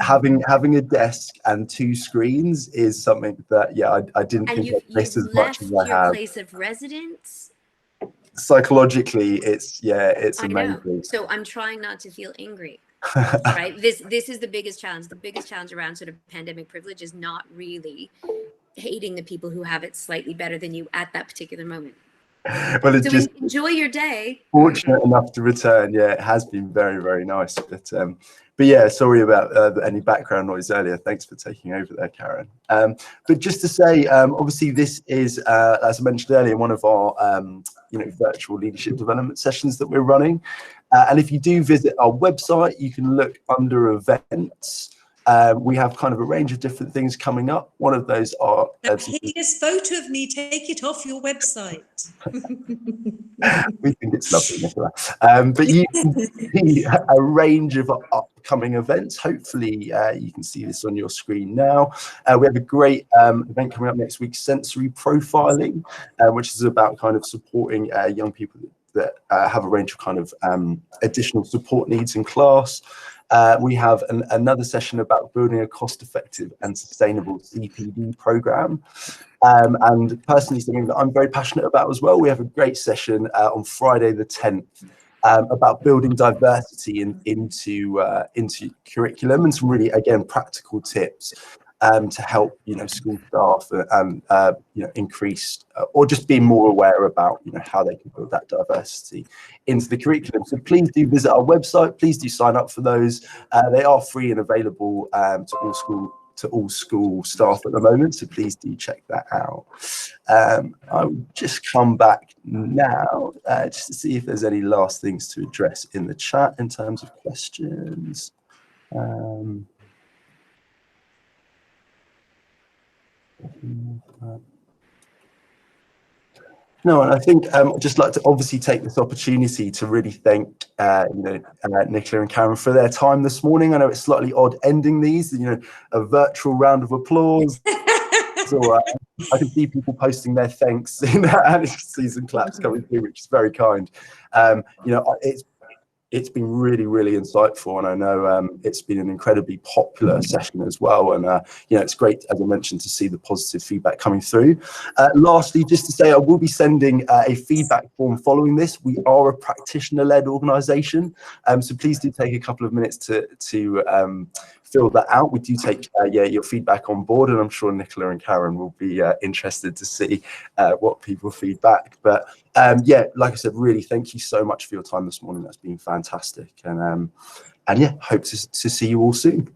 [SPEAKER 3] Having a desk and 2 screens is something that I didn't think I'd miss as much as I have.
[SPEAKER 2] Your place of residence.
[SPEAKER 3] Psychologically, it's amazing.
[SPEAKER 2] So I'm trying not to feel angry. Right. This is the biggest challenge. The biggest challenge around sort of pandemic privilege is not really hating the people who have it slightly better than you at that particular moment.
[SPEAKER 3] Well, it's
[SPEAKER 2] so
[SPEAKER 3] just
[SPEAKER 2] enjoy your day.
[SPEAKER 3] Fortunate enough to return. Yeah, it has been very, very nice. But yeah, sorry about any background noise earlier. Thanks for taking over there, Karen. But just to say, obviously, this is, as I mentioned earlier, one of our virtual leadership development sessions that we're running. And if you do visit our website, you can look under events. We have kind of a range of different things coming up. One of those are
[SPEAKER 1] that hideous photo of me. Take it off your website.
[SPEAKER 3] We think it's lovely, Nicola. But you can see a range of upcoming events. Hopefully, you can see this on your screen now. We have a great event coming up next week, sensory profiling, which is about kind of supporting young people that have a range of kind of additional support needs in class. We have another session about building a cost-effective and sustainable CPD program. And personally, something that I'm very passionate about as well. We have a great session on Friday the 10th about building diversity into curriculum, and some really, again, practical tips to help school staff increase or just be more aware about how they can build that diversity into the curriculum. So please do visit our website. Please do sign up for those. They are free and available to all school staff at the moment. So please do check that out. I'll just come back now just to see if there's any last things to address in the chat in terms of questions. No, and I think I'd just like to obviously take this opportunity to really thank Nicola and Karen for their time this morning. I know it's slightly odd ending these, a virtual round of applause. So I can see people posting their thanks and see some claps coming through, which is very kind. It's been really, really insightful, and I know it's been an incredibly popular session as well. And it's great, as I mentioned, to see the positive feedback coming through. Lastly, just to say, I will be sending a feedback form following this. We are a practitioner-led organisation, so please do take a couple of minutes to fill that out. We do take your feedback on board, and I'm sure Nicola and Karen will be interested to see what people feedback. But yeah, like I said, really thank you so much for your time this morning. That's been fantastic, and yeah, hope to see you all soon.